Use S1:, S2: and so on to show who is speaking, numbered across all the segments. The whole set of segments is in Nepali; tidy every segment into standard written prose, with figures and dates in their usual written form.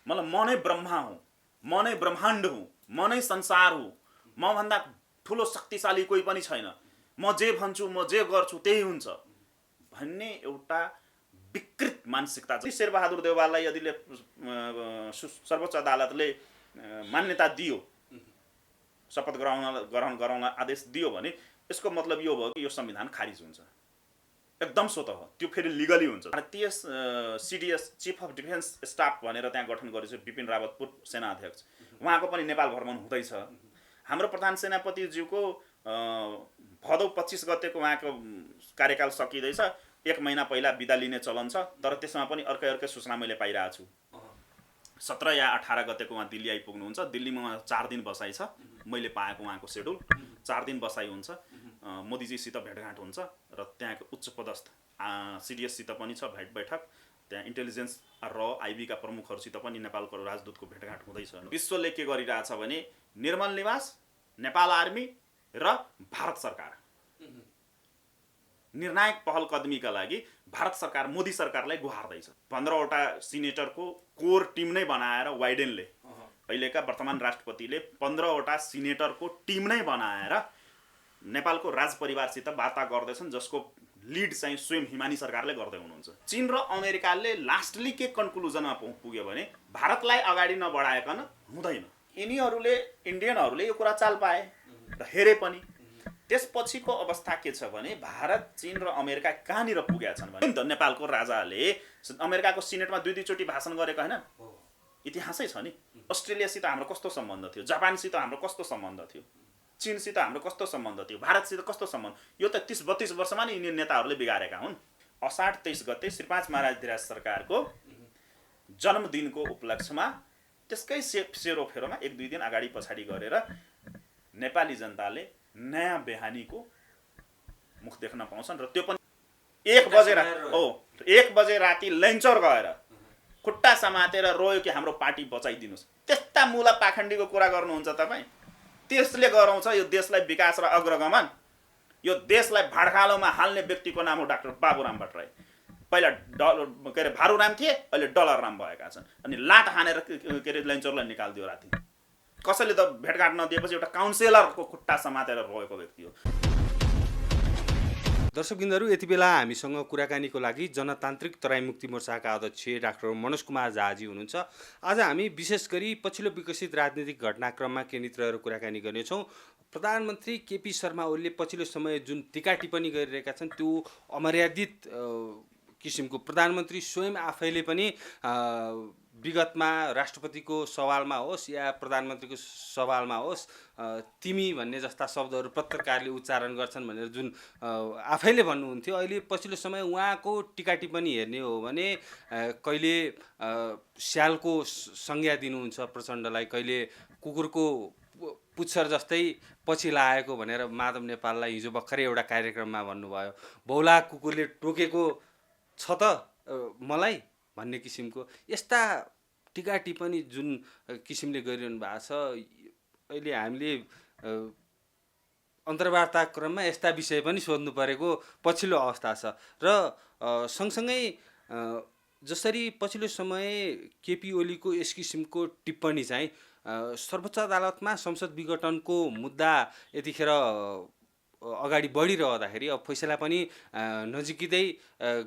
S1: मतलब म नै ब्रह्मा हुँ, म नै ब्रह्माण्ड हुँ, म नै संसार हुँ, म भन्दा ठुलो शक्तिशाली कोही पनि छैन, म जे भन्छु म जे गर्छु त्यही हुन्छ भन्ने एउटा विकृत मानसिकता छ। शेरबहादुर देउवालाई यदि सर्वोच्च अदालतले मान्यता दियो, शपथ ग्रहण गराउन आदेश दियो भने यसको मतलब यो भयो कि यो संविधान खारिज हुन्छ, एकदम स्वतः त्यो फेरि लिगली हुन्छ। भारतीय CDS chief of defence staff भनेर त्यहाँ गठन गरेको छ बिपिन रावत पूर्व सेना अध्यक्ष, उहाँको पनि नेपाल भ्रमण हुँदैछ। हाम्रो प्रधान सेनापतिज्यूको भदौ 25 गतेको उहाँको कार्यकाल सकिँदैछ, 1 महिना पहिला बिदा लिने चलन छ, तर त्यसमा पनि अर्कै सूचना मैले पाइरहेको छु। 17 या 18 गतेको उहाँ दिल्ली आइपुग्नुहुन्छ, दिल्लीमा उहाँ 4 दिन बसाइ छ, मैले पाएको उहाँको सेड्युल 4 दिन बसाइ हुन्छ, मोदीजीसित भेटघाट हुन्छ र त्यहाँको उच्च पदस्थ सीडीएससित पनि छ बैठक, त्यहाँ इन्टेलिजेन्स र आइबीका प्रमुखहरूसित पनि नेपालको राजदूतको भेटघाट हुँदैछ। विश्वले के गरिरहेछ भने निर्मल निवास, नेपाल आर्मी र भारत सरकार निर्णायक पहल कदमीका लागि भारत सरकार मोदी सरकारलाई गुहार्दैछ। 15वटा सिनेटरको कोर टिम नै बनाएर वाइडेनले अहिलेका वर्तमान राष्ट्रपतिले 15वटा सिनेटरको टिम नै बनाएर नेपालको राज परिवारसित वार्ता गर्दैछन्, जसको लिड चाहिँ स्वयं हिमानी सरकारले गर्दै हुनुहुन्छ। चीन र अमेरिकाले लास्टली के कन्क्लुजनमा पुग्यो भने भारतलाई अगाडि नबढाएकन हुँदैन। यिनीहरूले इन्डियनहरूले यो कुरा चाल पाए र हेरे पनि। त्यसपछिको अवस्था के छ भने भारत, चीन र अमेरिका कहाँनिर पुगेका छन् भने नेपालको राजाले अमेरिकाको सिनेटमा 2 चोटि भाषण गरेको हैन, इतिहासै छ नि। अस्ट्रेलियासित हाम्रो कस्तो सम्बन्ध थियो, जापानसित हाम्रो कस्तो सम्बन्ध थियो, चीनसित हाम्रो कस्तो सम्बन्ध थियो, भारतसित कस्तो सम्बन्ध, यो त 30-32 वर्षमा नि यिनी नेताहरूले बिगारेका हुन्। असाढ 23 गते श्री 5 महाराज धिराज सरकारको जन्मदिनको उपलक्ष्यमा त्यसकै सेरोफेरोमा 1-2 दिन अगाडि पछाडि गरेर नेपाली जनताले नयाँ बेहानीको मुख देख्न पाउँछन् र त्यो पनि 1 बजे राति लैन्चर गएर खुट्टा समातेर रोयो कि हाम्रो पार्टी बचाइदिनुस्। त्यस्ता मुला पाखण्डीको कुरा गर्नुहुन्छ तपाईँ? त्यसले गराउँछ यो देशलाई विकास र अग्रगमन। यो देशलाई भाडखालोमा हाल्ने व्यक्तिको नाम हो डाक्टर बाबुराम भट्टराई। पहिला भारुराम थिए, अहिले डलरराम भएका छन्। अनि लात हानेर लैन्चरलाई निकालिदियो राति। कसैले त भेटघाट नदिएपछि एउटा काउन्सिलरको खुट्टा समातेर रोएको व्यक्ति हो।
S2: दर्शकबिन्दहरू, यति बेला हामीसँग कुराकानीको लागि जनतान्त्रिक तराई मुक्ति मोर्चाका अध्यक्ष डाक्टर मनोज कुमार झाजी हुनुहुन्छ। आज हामी विशेष गरी पछिल्लो विकसित राजनीतिक घटनाक्रममा केन्द्रित रहेर कुराकानी गर्नेछौँ। प्रधानमन्त्री केपी शर्मा ओलीले पछिल्लो समय जुन टीका टिप्पणी गरिरहेका छन् त्यो अमर्यादित किसिमको, प्रधानमन्त्री स्वयं आफैले पनि विगतमा राष्ट्रपतिको सवालमा होस् या प्रधानमन्त्रीको सवालमा होस् तिमी भन्ने जस्ता शब्दहरू पत्रकारले उच्चारण गर्छन् भनेर जुन आफैले भन्नुहुन्थ्यो, अहिले पछिल्लो समय उहाँको टीका टिप्पणी हेर्ने हो भने कहिले स्यालको संज्ञा दिनुहुन्छ प्रचण्डलाई, कहिले कुकुरको पुच्छर जस्तै पछि लागेको भनेर माधव नेपाललाई हिजो भर्खरै एउटा कार्यक्रममा भन्नुभयो। बौला कुकुरले टोकेको छ त मलाई भन्ने किसिमको यस्ता टीका टिप्पणी जुन किसिमले गरिरहनु भएको छ, अहिले हामीले अन्तर्वार्ता क्रममा यस्ता विषय पनि सोध्नु परेको पछिल्लो अवस्था छ। र सँगसँगै जसरी पछिल्लो समय केपी ओलीको यस किसिमको टिप्पणी चाहिँ सर्वोच्च अदालतमा संसद विघटनको मुद्दा यतिखेर अगाडि बढिरहँदाखेरि, अब फैसला पनि नजिकै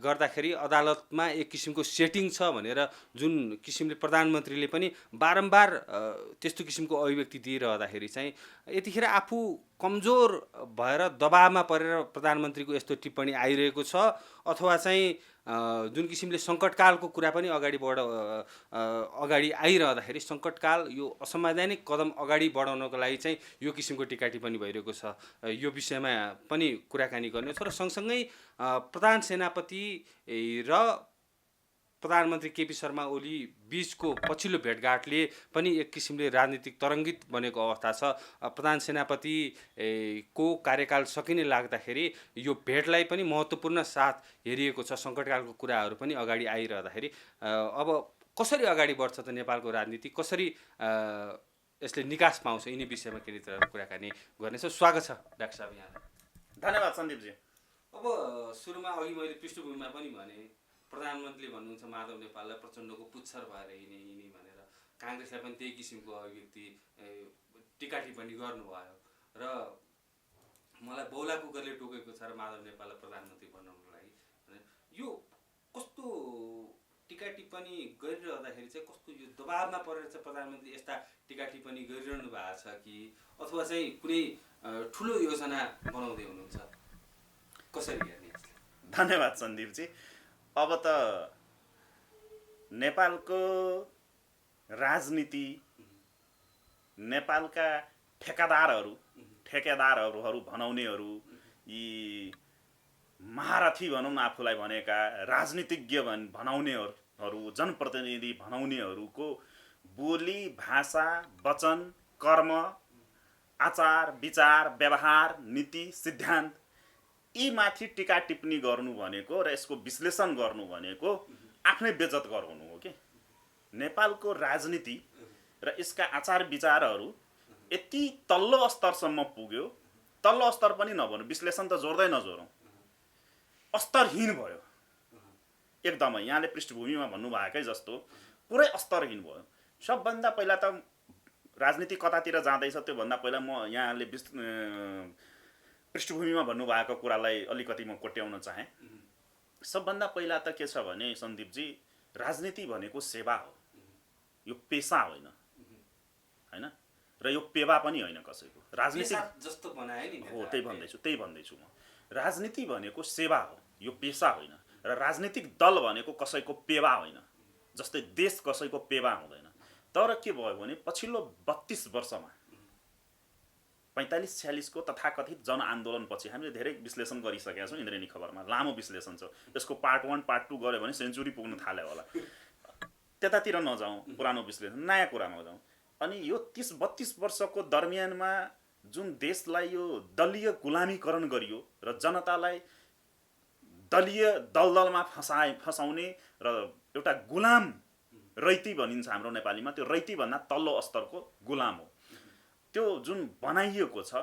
S2: गर्दाखेरि अदालतमा एक किसिमको सेटिङ छ भनेर जुन किसिमले प्रधानमन्त्रीले पनि बारम्बार त्यस्तो किसिमको अभिव्यक्ति दिइरहँदाखेरि चाहिँ यतिखेर आफू कमजोर भएर दबावमा परेर प्रधानमन्त्रीको यस्तो टिप्पणी आइरहेको छ, अथवा चाहिँ जुन किसिमले सङ्कटकालको कुरा पनि अगाडि आइरहँदाखेरि सङ्कटकाल यो असंवैधानिक कदम अगाडि बढाउनको लागि चाहिँ यो किसिमको टीका टिप्पणी भइरहेको छ। यो विषयमा पनि कुराकानी गर्ने छ। र सँगसँगै प्रधान सेनापति र प्रधानमन्त्री केपी शर्मा ओली बीचको पछिल्लो भेटघाटले पनि एक किसिमले राजनीतिक तरङ्गित बनेको अवस्था छ। प्रधान सेनापति को कार्यकाल सकिने लाग्दाखेरि यो भेटलाई पनि महत्त्वपूर्ण साथ हेरिएको छ। सङ्कटकालको कुराहरू पनि अगाडि आइरहँदाखेरि अब कसरी अगाडि बढ्छ त नेपालको राजनीति, कसरी यसले निकास पाउँछ, यिनी विषयमा केन्द्रित रहेर कुराकानी गर्नेछौँ। स्वागत छ डाक्टर साहब यहाँ।
S1: धन्यवाद सन्दीपजी।
S2: अब सुरुमा अघि मैले पृष्ठभूमिमा पनि भने प्रधानमन्त्रीले भन्नुहुन्छ माधव नेपाललाई प्रचण्डको पुच्छर भएर हिँड्ने भनेर, काङ्ग्रेसलाई पनि त्यही किसिमको अभिव्यक्ति टिका टिप्पणी गर्नुभयो र मलाई बौला कुकरले टोकेको छ र माधव नेपाललाई प्रधानमन्त्री बनाउनको लागि। यो कस्तो टिका टिप्पणी गरिरहँदाखेरि चाहिँ कस्तो यो दबावमा परेर चाहिँ प्रधानमन्त्री यस्ता टिका टिप्पणी गरिरहनु भएको छ कि अथवा चाहिँ कुनै ठुलो योजना बनाउँदै हुनुहुन्छ, कसरी हेर्ने यसलाई?
S1: धन्यवाद सन्दीपजी। अब त नेपालको राजनीति, नेपालका ठेकेदारहरू भनाउनेहरू, यी महारथी भनौँ आफूलाई भनेका राजनीतिज्ञ भनाउनेहरू, जनप्रतिनिधि भनाउनेहरूको बोली, भाषा, वचन, कर्म, आचार, विचार, व्यवहार, नीति, सिद्धान्त यी माथि टिका टिप्पणी गर्नु भनेको र यसको विश्लेषण गर्नु भनेको आफ्नै बेइज्जत गराउनु हो कि। नेपालको राजनीति र यसका आचार विचारहरू यति तल्लो स्तरसम्म पुग्यो, तल्लो स्तर पनि नभनौँ, विश्लेषण त जोड्दै नजोरौँ, स्तरहीन भयो एकदमै। यहाँले पृष्ठभूमिमा भन्नुभएकै जस्तो पुरै स्तरहीन भयो। सबभन्दा पहिला त राजनीति कतातिर जाँदैछ त्योभन्दा पहिला म यहाँले पृष्ठभूमिमा भन्नुभएको कुरालाई अलिकति म कोट्याउन चाहेँ। सबभन्दा पहिला त के छ भने सन्दीपजी, राजनीति भनेको सेवा हो, यो पेसा होइन, हैन, र यो पेवा पनि होइन कसैको। राजनीति
S2: जस्तो बनाए नि
S1: हो, त्यही भन्दैछु म। राजनीति भनेको सेवा हो, यो पेसा होइन। र राजनीतिक दल भनेको कसैको पेवा होइन, जस्तै देश कसैको पेवा हुँदैन। तर के भयो भने पछिल्लो 32 वर्षमा 45-46 को तथाकथित जनआन्दोलनपछि हामीले धेरै विश्लेषण गरिसकेका छौँ। इन्द्रेणी खबरमा लामो विश्लेषण छ, यसको पार्ट 1 पार्ट 2 गऱ्यो भने सेन्चुरी पुग्न थाल्यो होला। त्यतातिर नजाउँ, पुरानो विश्लेषण नयाँ कुरामा जाउँ। अनि यो 30-32 वर्षको दरमियानमा जुन देशलाई यो दलीय गुलामीकरण गरियो र जनतालाई दलीय दलदलमा फसाउने र एउटा गुलाम रैती भनिन्छ हाम्रो नेपालीमा, त्यो रैती भन्दा तल्लो स्तरको गुलाम हो त्यो जुन बनाइएको छ।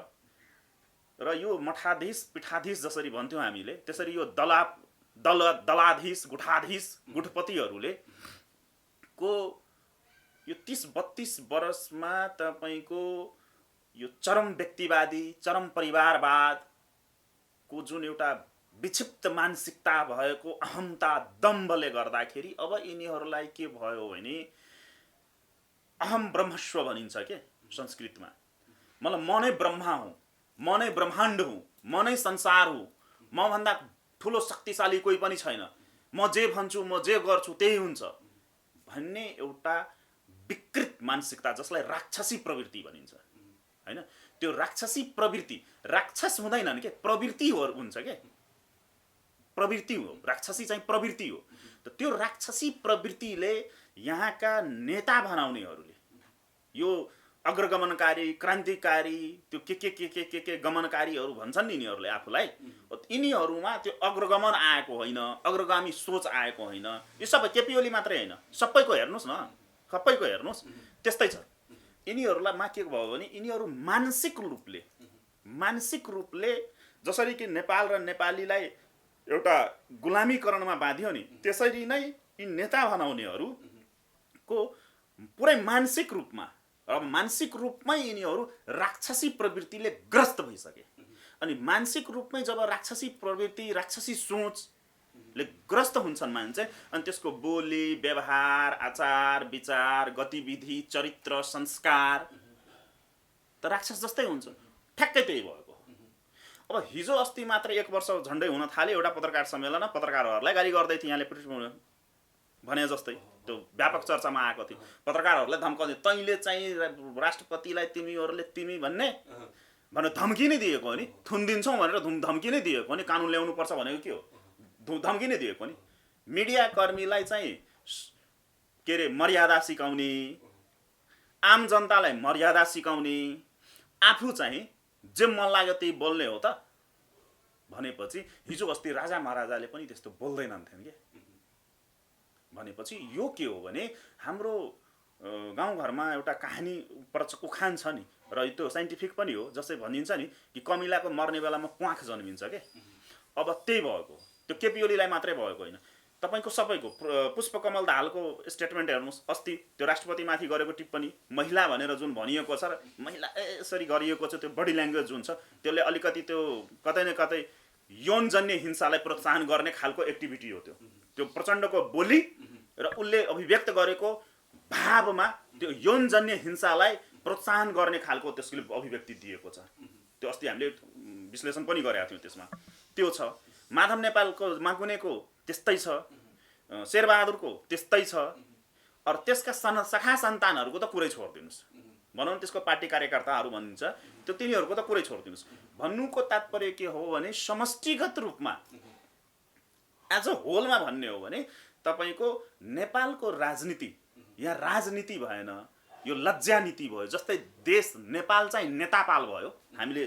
S1: र यो मठाधीश पीठाधीश जसरी भन्थ्यौँ हामीले, त्यसरी यो दलाधीश गुठाधीश गुठपतिहरूले को यो 30-32 वर्षमा तपाईको यो चरम व्यक्तिवादी, चरम परिवारवादको जुन एउटा विक्षिप्त मानसिकता भएको अहमता, दम्भले गर्दाखेरि अब यिनीहरूलाई के भयो भने अहम ब्रह्मस्व भनिन्छ के संस्कृतमा। मतलब म नै ब्रह्मा हुँ, म नै ब्रह्माण्ड हुँ, म नै संसार हुँ, म भन्दा ठुलो शक्तिशाली कोही पनि छैन, म जे भन्छु म जे गर्छु त्यही हुन्छ भन्ने एउटा विकृत मानसिकता, जसलाई राक्षसी प्रवृत्ति भनिन्छ, हैन। त्यो राक्षसी प्रवृत्ति, राक्षस हुँदैनन् के, प्रवृत्ति हुन्छ के, प्रवृत्ति हो। राक्षसी चाहिँ प्रवृत्ति हो। त त्यो राक्षसी प्रवृत्तिले यहाँका नेता बनाउनेहरूले यो अग्रगमनकारी, क्रान्तिकारी, त्यो के गमनकारीहरू भन्छन् नि यिनीहरूले आफूलाई, यिनीहरूमा त्यो अग्रगमन आएको होइन, अग्रगामी सोच आएको होइन। यो सबै केपी ओली मात्रै होइन, सबैको हेर्नुहोस् न, सबैको हेर्नुहोस् त्यस्तै छ। यिनीहरूलाई मा के भयो भने यिनीहरू मानसिक रूपले जसरी कि नेपाल र नेपालीलाई एउटा गुलामीकरणमा बाँधियो नि, त्यसरी नै यी नेता बनाउनेहरूको पुरै मानसिक रूपमै यिनीहरू राक्षसी प्रवृत्तिले ग्रस्त भइसके। अनि मानसिक रूपमै जब राक्षसी प्रवृत्ति, राक्षसी सोचले ग्रस्त हुन्छन् मान्छे, अनि त्यसको बोली, व्यवहार, आचार विचार, गतिविधि, चरित्र, संस्कार त राक्षस जस्तै हुन्छ। ठ्याक्कै त्यही भएको। अब हिजो अस्ति मात्र 1 वर्ष झन्डै हुन थाल्यो, एउटा पत्रकार सम्मेलनमा पत्रकारहरूलाई गाली गर्दै थिए, यहाँले भने जस्तै त्यो व्यापक चर्चामा आएको थियो। पत्रकारहरूलाई धम्काउँदै, तैँले चाहिँ राष्ट्रपतिलाई तिमी भन्ने धम्की नै दिएको हो नि, थुनिदिन्छौँ भनेर धम्की नै दिएको हो नि, कानुन ल्याउनु पर्छ भनेको के हो, धम्की नै दिएको नि। मिडिया कर्मीलाई चाहिँ के अरे मर्यादा सिकाउने, आम जनतालाई मर्यादा सिकाउने, आफू चाहिँ जे मन लाग्यो त्यही बोल्ने हो त भनेपछि हिजो अस्ति राजा महाराजाले पनि त्यस्तो बोल्दैनन् थिएन के। भनेपछि यो के हो भने हाम्रो गाउँघरमा एउटा कहानी उखान छ नि, र त्यो साइन्टिफिक पनि हो, जसै भनिन्छ नि कि कमिलाको मर्ने बेलामा प्वाख जन्मिन्छ के। अब त्यही भएको, त्यो केपी ओलीलाई मात्रै भएको होइन। तपाईँको सबैको पुष्पकमल दाहालको स्टेटमेन्ट हेर्नुहोस्, अस्ति त्यो राष्ट्रपतिमाथि गरेको टिप्पणी महिला भनेर जुन भनिएको छ र महिला यसरी गरिएको छ, त्यो बडी ल्याङ्ग्वेज जुन छ त्यसले अलिकति त्यो कतै न कतै यौनजन्य हिंसालाई प्रोत्साहन गर्ने खालको एक्टिभिटी हो। त्यो प्रचण्डको बोली र उसले अभिव्यक्त गरेको भावमा त्यो यौनजन्य हिंसालाई प्रोत्साहन गर्ने खालको त्यसले अभिव्यक्ति दिएको छ। त्यो अस्ति हामीले विश्लेषण पनि गरेका थियौँ त्यसमा। त्यो छ माधव नेपालको माकुनेको त्यस्तै छ, शेरबहादुरको त्यस्तै छ। अरू त्यसका सखा सन्तानहरूको त कुरै छोडिदिनुहोस्, भनौँ त्यसको पार्टी कार्यकर्ताहरू भनिन्छ त्यो तिनीहरूको त कुरै छोडिदिनुहोस्। भन्नुको तात्पर्य के हो भने समष्टिगत रूपमा एज अ होलमा भन्ने हो भने तपाईँको नेपालको राजनीति यहाँ राजनीति भएन, यो लज्जा नीति भयो। जस्तै देश नेपाल चाहिँ नेतापाल भयो, हामीले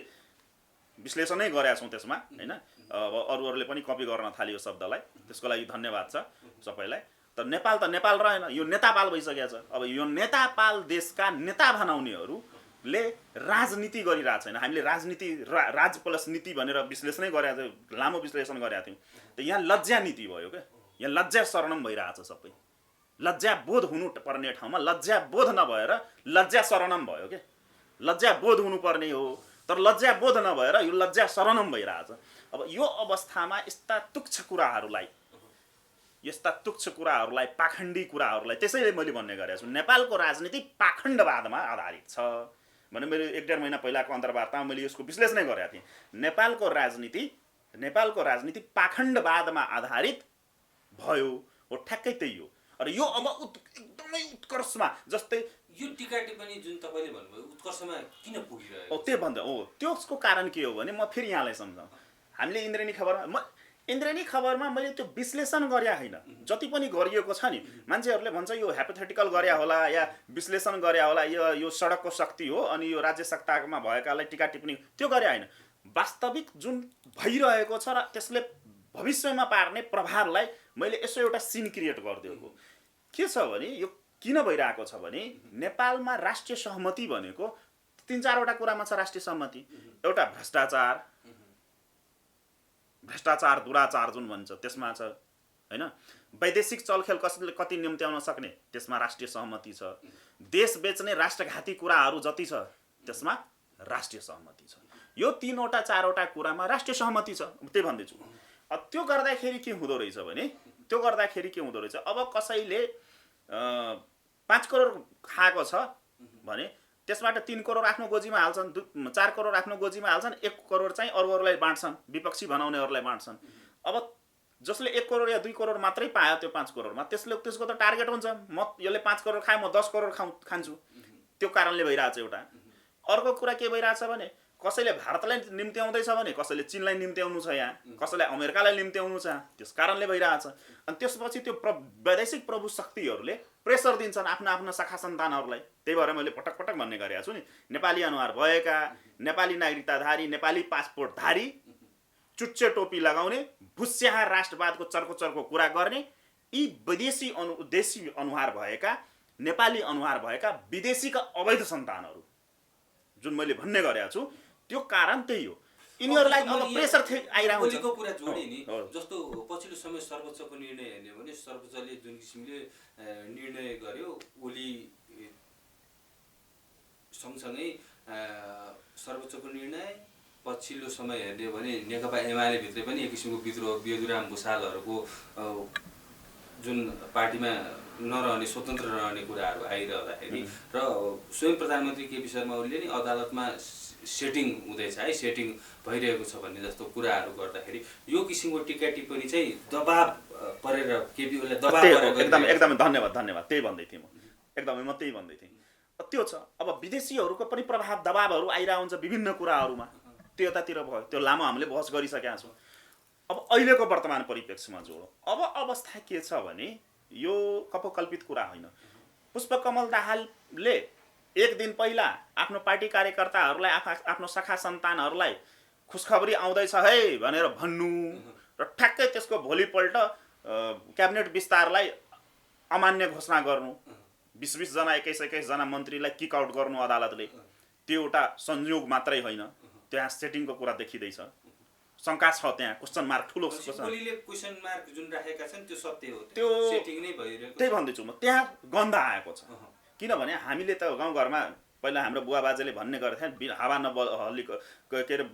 S1: विश्लेषणै गरेका छौँ त्यसमा हैन। अब अरूहरूले पनि कपी गर्न थाल्यो शब्दलाई, त्यसको लागि धन्यवाद छ सबैलाई। तर नेपाल त नेपाल रहेन, यो नेतापाल भइसकेको छ। अब यो नेतापाल देशका नेता बनाउनेहरूले राजनीति गरिरहेको छैन। हामीले राजनीति राज प्लस नीति भनेर विश्लेषणै गरेका थियौँ, लामो विश्लेषण गरेका थियौँ। त यहाँ लज्जा नीति भयो क्या, यहाँ लज्जा शरणम भइरहेछ सबै। लज्जा बोध हुनु पर्ने ठाउँमा लज्जा बोध नभएर लज्जा शरणम भयो क्या। लज्जा बोध हुनुपर्ने हो तर लज्जा बोध नभएर यो लज्जा शरणम भइरहेछ। अब यो अवस्थामा यस्ता तुच्छ कुराहरूलाई पाखण्डी कुराहरूलाई त्यसैले मैले भन्ने गरेको छु नेपालको राजनीति पाखण्डवादमा आधारित छ भने मैले 1.5 महिना पहिलाको अन्तर्वार्तामा मैले यसको विश्लेषणै गरेको थिएँ। नेपालको राजनीति पाखण्डवादमा आधारित भयो हो, ठ्याक्कै त्यही हो। र यो अब एकदमै उत्कर्षमा जस्तै
S2: यो टीका टिप्पणी जुन तपाईले भन्नुभयो उत्कर्षमा किन पुगिरहेको
S1: हो त्यो भन्दा हो। त्यसको कारण के हो भने म फेरि यहाँलाई सम्झाउँ। हामीले इन्द्रेणी खबरमा मैले त्यो विश्लेषण गरे होइन, जति पनि गरिएको छ नि मान्छेहरूले भन्छ यो हाइपोथेटिकल गरे होला या विश्लेषण गरे होला, यो सडकको शक्ति हो अनि यो राज्य सत्तामा भएकालाई टीका टिप्पणी त्यो गरे होइन। वास्तविक जुन भइरहेको छ र त्यसले भविष्यमा पार्ने प्रभावलाई मैले यसो एउटा सिन क्रिएट गरिदिएको। के छ भने यो किन भइरहेको छ भने नेपालमा राष्ट्रिय सहमति भनेको 3-4 वटा कुरामा छ राष्ट्रिय सहमति। एउटा भ्रष्टाचार दुराचार जुन भन्छ त्यसमा छ हैन। वैदेशिक चलखेल कसले कति निम्त्याउन सक्ने त्यसमा राष्ट्रिय सहमति छ। देश बेच्ने राष्ट्रघाती कुराहरू जति छ त्यसमा राष्ट्रिय सहमति छ। यो 3 वटा 4 वटा कुरामा राष्ट्रिय सहमति छ। त्यही भन्दैछु। त्यो गर्दाखेरि के हुँदो रहेछ भने अब कसैले 5 करोड खाएको छ भने त्यसबाट 3 करोड आफ्नो गोजीमा हाल्छन्, 4 करोड आफ्नो गोजीमा हाल्छन्, 1 करोड चाहिँ अरूहरूलाई बाँड्छन्, विपक्षी बनाउनेहरूलाई बाँड्छन्। अब जसले 1 करोड या 2 करोड मात्रै पायो त्यो 5 करोडमा त्यसको त टार्गेट हुन्छ म यसले 5 करोड खाए म 10 करोड खान्छु। त्यो कारणले भइरहेछ एउटा। अर्को कुरा के भइरहेछ भने कसैले भारतलाई निम्त्याउँदैछ भने कसैले चीनलाई निम्त्याउनु छ, यहाँ कसैलाई अमेरिकालाई निम्त्याउनु छ, त्यस कारणले भइरहेछ। अनि त्यसपछि त्यो वैदेशिक प्रभु शक्तिहरूले प्रेसर दिन्छन् आफ्ना शाखा सन्तानहरूलाई। त्यही भएर मैले पटक पटक भन्ने गरेको छु नि, नेपाली अनुहार भएका, नेपाली नागरिकताधारी, नेपाली पासपोर्टधारी, चुच्चे टोपी लगाउने, भुस्याहा राष्ट्रवादको चर्को कुरा गर्ने यी देशी अनुहार भएका, नेपाली अनुहार भएका विदेशीका अवैध सन्तानहरू जुन मैले भन्ने गरेको छु त्यो कारण त्यही हो। यिनीहरूलाई अब प्रेसर आइरहेको हुन्छ।
S2: ओलीको कुरा जोडे नि, जस्तो पछिल्लो समय सर्वोच्चको निर्णय हेर्ने भने सर्वोच्चले जुन किसिमले निर्णय गर्यो, ओली सँगसँगै सर्वोच्चको निर्णय पछिल्लो समय हेर्ने भने नेकपा एमाले भित्रै पनि एक किसिमको विद्रोह, बेदुराम भुषालहरूको जुन पार्टीमा नरहने, स्वतन्त्र रहने कुराहरू आइरहँदाखेरि र स्वयं प्रधानमन्त्री केपी शर्मा ओलीले नि अदालतमा सेटिङ हुँदैछ है, सेटिङ भइरहेको छ भन्ने जस्तो कुराहरू गर्दाखेरि यो किसिमको टीका टिप्पणी चाहिँ दबाब परेर केपी ओलीलाई दबाब परेर
S1: एकदमै धन्यवाद त्यही भन्दै थिएँ म त्यही भन्दै थिएँ। त्यो छ अब विदेशीहरूको पनि प्रभाव दबाबहरू आइरहेको हुन्छ विभिन्न कुराहरूमा। त्यो यतातिर भयो, त्यो लामो हामीले बहस गरिसकेका छौँ। अब अहिलेको वर्तमान परिप्रेक्ष्यमा जोडौँ। अब अवस्था के छ भने यो कपोकल्पित कुरा होइन। पुष्पकमल दाहालले एक दिन पहिला आफ्नो पार्टी कार्यकर्ताहरूलाई, आफ्नो शाखा सन्तानहरूलाई खुसखबरी आउँदैछ है भनेर भन्नु र ठ्याक्कै त्यसको भोलिपल्ट क्याबिनेट विस्तारलाई अमान्य घोषणा गर्नु, 20 जना 21 जना मन्त्रीलाई किक आउट गर्नु अदालतले, त्यो एउटा संयोग मात्रै होइन, त्यहाँ सेटिङको कुरा देखिँदैछ शङ्का छ त्यहाँ, क्वेसन मार्क ठुलो
S2: ओलीले क्वेसन मार्क जुन राखेका छन् त्यो सत्य हो,
S1: त्यो
S2: सेटिङ नै भइरहेको।
S1: त्यही भन्दैछु म, त्यहाँ गन्ध आएको छ। किनभने हामीले त गाउँघरमा पहिला हाम्रो बुवा बाजेले भन्ने गर्थे हावा के अरे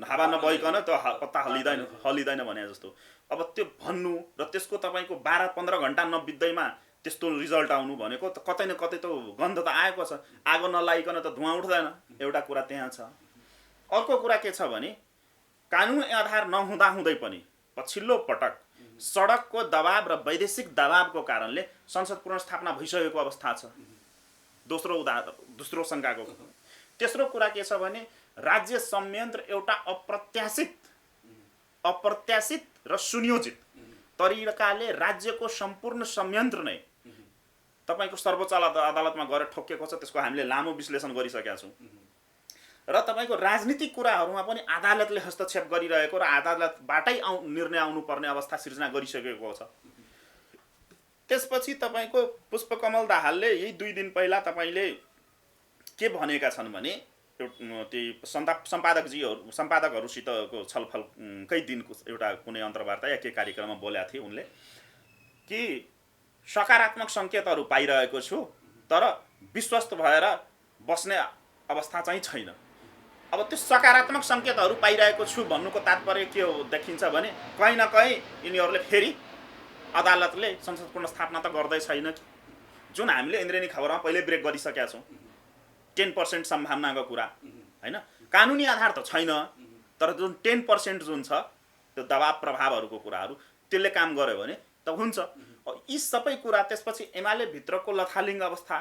S1: हावा नबहिकन त्यो पत्ता हल्लिँदैन भने जस्तो। अब त्यो भन्नु र त्यसको तपाईँको 12-15 घन्टा नबित्दैमा त्यस्तो रिजल्ट आउनु भनेको त कतै न कतै त गन्ध त आएको छ। आगो नलाइकन त धुवा उठ्दैन, एउटा कुरा त्यहाँ छ। अर्को कुरा के छ भने कानुन आधार नहुँदा हुँदै पनि पछिल्लो पटक सडकको दबाव र वैदेशिक दबावको कारणले संसद पुनर्स्थापना भइसकेको अवस्था छ। दोस्रो शङ्काको। तेस्रो कुरा के छ भने राज्य संयन्त्र एउटा अप्रत्याशित र सुनियोजित तरिकाले राज्यको सम्पूर्ण संयन्त्र नै तपाईको सर्वोच्च अदालतमा गएर ठोकेको छ। त्यसको हामीले लामो विश्लेषण गरिसकेका छौँ। र तपाईको राजनीतिक कुराहरूमा पनि अदालतले हस्तक्षेप गरिरहेको र अदालतबाटै निर्णय आउनुपर्ने अवस्था सिर्जना गरिसकेको छ। त्यसपछि तपाईको पुष्पकमल दाहालले यही 2 दिन पहिला तपाईले के भनेका छन् भने त्यही सम्पादकहरूसितको छलफलकै दिनको एउटा कुनै अन्तर्वार्ता या के कार्यक्रममा बोलेका थिए उनले कि सकारात्मक सङ्केतहरू पाइरहेको छु तर विश्वस्त भएर बस्ने अवस्था चाहिँ छैन। अब त्यो सकारात्मक सङ्केतहरू पाइरहेको छु भन्नुको तात्पर्य के हो देखिन्छ भने कहीँ न कहीँ यिनीहरूले फेरि अदालतले संसद पुनर्स्थापना त गर्दै छैन कि, जुन हामीले इन्द्रेणी खबरमा पहिले ब्रेक गरिसकेका छौँ। 10% सम्भावनाको कुरा हैन, कानुनी आधार त छैन तर जुन 10% जुन छ त्यो दबाव प्रभावहरूको कुराहरू त्यसले काम गर्यो भने त हुन्छ। यी सबै कुरा त्यसपछि एमाले भित्रको लथालिङ्ग अवस्था,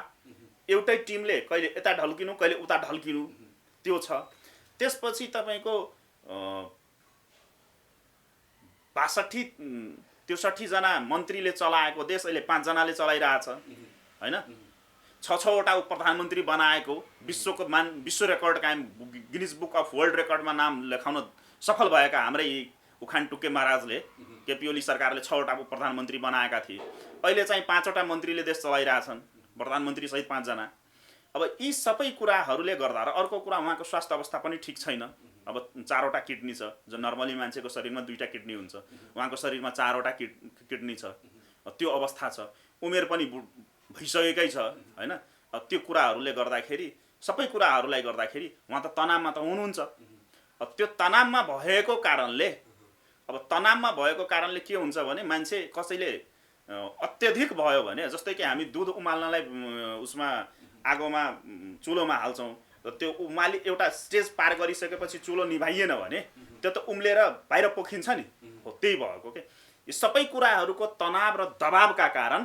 S1: एउटै टिमले कहिले यता ढल्किनु कहिले उता ढल्किनु त्यो छ। त्यसपछि तपाईको 62-63 जना मन्त्रीले चलाएको देश अहिले 5 जनाले चलाइरहेछ हैन। 6 वटा प्रधानमन्त्री बनाएको विश्व रेकर्ड कायम गिनिज बुक अफ वर्ल्ड रेकर्डमा नाम लेखाउन सफल भएका हाम्रै उखान टुक्के महाराजले केपी ओली सरकारले 6 वटा प्रधानमन्त्री बनाएका थिए। अहिले चाहिँ 5 वटा मन्त्रीले देश चलाइरहेछन्, प्रधानमन्त्री सहित 5 जना। अब यी सबै कुराहरूले गर्दा र अर्को कुरा उहाँको स्वास्थ्य अवस्था पनि ठिक छैन। अब 4 वटा किडनी छ, जो नर्मली मान्छेको शरीरमा 2टा किडनी हुन्छ, उहाँको शरीरमा 4 वटा किडनी छ। त्यो अवस्था छ, उमेर पनि भइसकेकै छ हैन। त्यो कुराहरूले गर्दाखेरि सबै कुराहरूलाई गर्दाखेरि उहाँ त तनावमा त हुनुहुन्छ। त्यो तनावमा भएको कारणले के हुन्छ भने मान्छे कसैले अत्यधिक भयो भने जस्तै कि हामी दुध उमाल्नलाई उसमा आगोमा चुलोमा हाल्छौँ र त्यो उमाली एउटा स्टेज पार गरिसकेपछि चुलो निभाइएन भने त्यो त उम्लेर बाहिर पोखिन्छ नि, हो त्यही भएको के। यी सबै कुराहरूको तनाव र दबावका कारण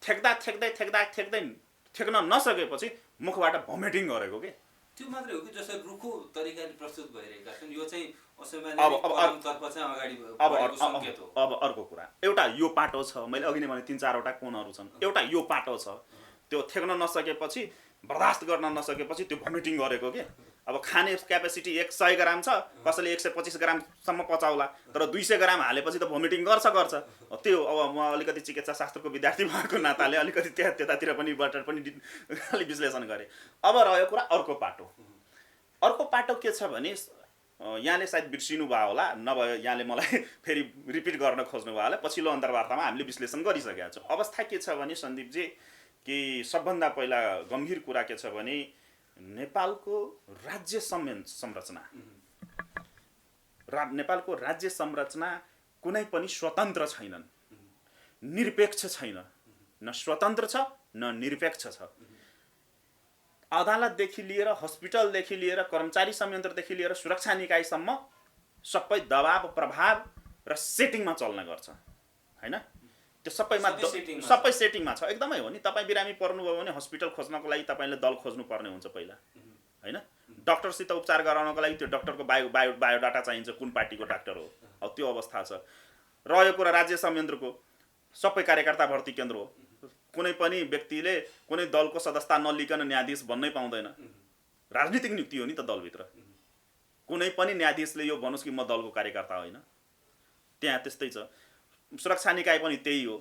S1: ठेक्न नसकेपछि मुखबाट भमिटिङ गरेको के।
S2: त्यो मात्रै हो कि जसरी रुखो तरिकाले प्रस्तुत भइरहेका छन्, यो चाहिँ असंवैधानिक चाहिँ अगाडि बढेको संकेत हो।
S1: अब अर्को कुरा, एउटा यो पाटो छ, मैले अघि नै भने 3-4 वटा कोणहरू छन्। एउटा यो पाटो छ, त्यो ठेक्न नसकेपछि बर्दाश्त गर्न नसकेपछि त्यो भमिटिङ गरेको के। अब खाने क्यापेसिटी 100 ग्राम छ, कसैले 125 ग्रामसम्म पचाउला, तर 200 ग्राम हालेपछि त भमिटिङ गर्छ। त्यो अब म अलिकति चिकित्सा शास्त्रको विद्यार्थी भएको नाताले अलिकति त्यतातिर पनि अलि विश्लेषण गरेँ। अब रह्यो कुरा अर्को पाटो के छ भने यहाँले सायद बिर्सिनु भयो होला, नभए यहाँले मलाई फेरि रिपिट गर्न खोज्नु भयो होला। पछिल्लो अन्तर्वार्तामा हामीले विश्लेषण गरिसकेका छौँ। अवस्था के छ भने सन्दीपजी कि सबभन्दा पहिला गम्भीर कुरा के छ भने नेपालको राज्य संरचना कुनै पनि स्वतन्त्र छैनन्, निरपेक्ष छैन। न स्वतन्त्र छ न निरपेक्ष छ। अदालतदेखि लिएर हस्पिटलदेखि लिएर कर्मचारी संयन्त्रदेखि लिएर सुरक्षा निकायसम्म सबै दबाव प्रभाव र सेटिङमा चल्न गर्छ हैन। त्यो सबै सेटिङमा छ। एकदमै हो नि। तपाईँ बिरामी पर्नुभयो भने हस्पिटल खोज्नको लागि तपाईँले दल खोज्नु पर्ने हुन्छ पहिला हैन। डाक्टरसित उपचार गराउनको लागि त्यो डाक्टरको बायोडाटा चाहिन्छ, कुन पार्टीको डाक्टर हो। अब त्यो अवस्था छ। रह्यो कुरा राज्य संयन्त्रको, सबै कार्यकर्ता भर्ती केन्द्र हो। कुनै पनि व्यक्तिले कुनै दलको सदस्यता नलिकन न्यायाधीश बन्नै पाउँदैन। राजनीतिक नियुक्ति हो नि त दलभित्र। कुनै पनि न्यायाधीशले यो भन्नुस् कि म दलको कार्यकर्ता होइन, त्यहाँ त्यस्तै छ। सुरक्षा निकाय पनि त्यही हो।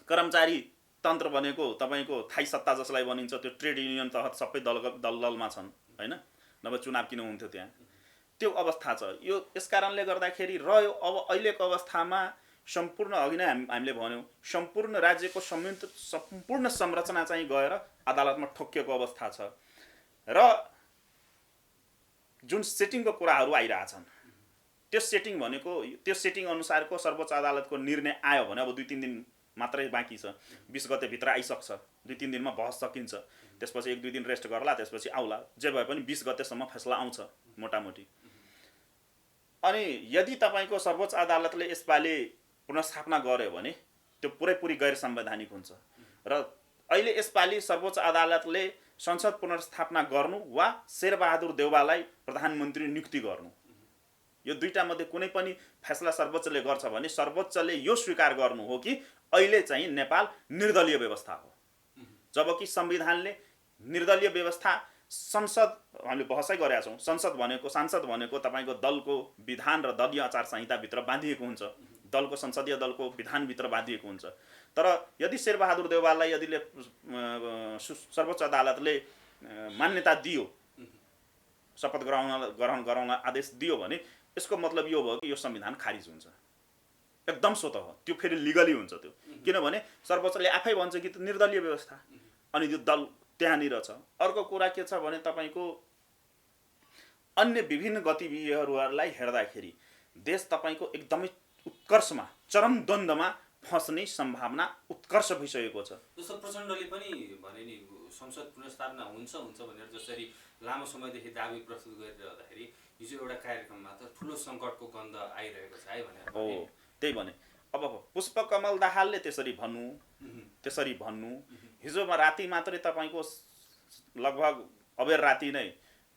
S1: कर्मचारी तन्त्र भनेको तपाईँको थाई सत्ता जसलाई भनिन्छ त्यो ट्रेड युनियन तहत सबै दलमा छन् हैन, नभए चुनाव किन हुन्थ्यो त्यहाँ। त्यो अवस्था छ। यो यस कारणले गर्दाखेरि रह्यो। अब अहिलेको अवस्थामा सम्पूर्ण अघि नै हामीले भन्यौँ सम्पूर्ण राज्यको सम्पूर्ण संरचना चाहिँ गएर अदालतमा ठोकिएको अवस्था छ र जुन सेटिङको कुराहरू आइरहेछन् त्यो सेटिङ अनुसारको सर्वोच्च अदालतको निर्णय आयो भने अब 2-3 दिन मात्रै बाँकी छ। 20 गते भित्र आइसक्छ। 2-3 दिनमा बहस सकिन्छ। त्यसपछि 1-2 दिन रेस्ट गर्ला, त्यसपछि आउला। जे भए पनि 20 गतेसम्म फैसला आउँछ मोटामोटी। अनि यदि तपाईको सर्वोच्च अदालतले यसपालि पुनर्स्थापना गर्यो भने त्यो पुरै गैर संवैधानिक हुन्छ र अहिले यसपालि सर्वोच्च अदालतले संसद पुनर्स्थापना गर्नु वा शेरबहादुर देउवालाई प्रधानमन्त्री नियुक्ति गर्नु, यो दुईटा मध्ये कुनै पनि फैसला सर्वोच्चले गर्छ भने सर्वोच्चले यो स्वीकार गर्नु हो कि अहिले चाहिँ नेपाल निर्दलीय व्यवस्था हो। जबकि संविधानले निर्दलीय व्यवस्था, संसद हामीले बहसै गरेका छौँ, सांसद भनेको तपाईको दलको विधान र दलीय आचार संहिता भित्र बाँधिएको हुन्छ, दलको संसदीय दलको विधान भित्र बाँधिएको हुन्छ। तर यदि शेरबहादुर देउवालाई यदि सर्वोच्च अदालतले मान्यता दियो, शपथ ग्रहण गराउन आदेश दियो भने यसको मतलब यो भयो कि यो संविधान खारिज हुन्छ। एकदम स्वतः त्यो फेरि लिगली हुन्छ त्यो, किनभने सर्वोच्चले आफै भन्छ कि त्यो निर्दलीय व्यवस्था अनि त्यो दल त्यहाँनिर छ। अर्को कुरा के छ भने तपाईको अन्य विभिन्न गतिविधिहरूलाई हेर्दाखेरि देश तपाईको एकदमै उत्कर्षमा, चरम द्वन्द्वमा फस्ने सम्भावना उत्कर्ष भइसकेको छ।
S2: जस्तो प्रचण्डले पनि भने नि संसद पुनर्स्थापना हुन्छ भनेर जसरी लामो समयदेखि दाबी प्रस्तुत गरिरहँदाखेरि हिजो एउटा कार्यक्रममा त ठुलो सङ्कटको गन्ध आइरहेको छ है भनेर।
S1: हो, त्यही भने। अब पुष्पकमल दाहालले त्यसरी भन्नु हिजोमा राति मात्रै तपाईको लगभग अबेर राति नै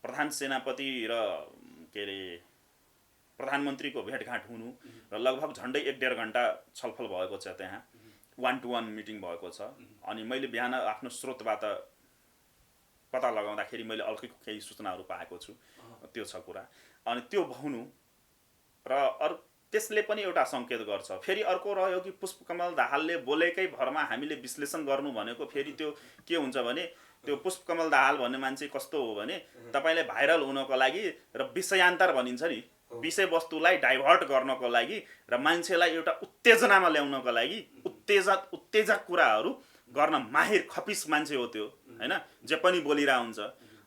S1: प्रधान सेनापति र के अरे प्रधानमन्त्रीको भेटघाट हुनु र लगभग झन्डै 1-1.5 घण्टा छलफल भएको छ। त्यहाँ 1-to-1 मिटिङ भएको छ। अनि मैले बिहान आफ्नो स्रोतबाट पत्ता लगाउँदाखेरि मैले अर्को केही सूचनाहरू पाएको छु। त्यो छ कुरा। अनि त्यो हुनु र त्यसले पनि एउटा सङ्केत गर्छ। फेरि अर्को रह्यो कि पुष्पकमल दाहालले बोलेकै भरमा हामीले विश्लेषण गर्नु भनेको फेरि त्यो के हुन्छ भने त्यो पुष्पकमल दाहाल भन्ने मान्छे कस्तो हो भने तपाईले भाइरल हुनको लागि र विषयान्तर भनिन्छ नि, विषयवस्तुलाई डाइभर्ट गर्नको लागि र मान्छेलाई एउटा उत्तेजनामा ल्याउनको लागि उत्तेजक कुराहरू गर्न माहिर खपिस मान्छे हो त्यो, हैन? जे पनि बोलिरा हुन्छ।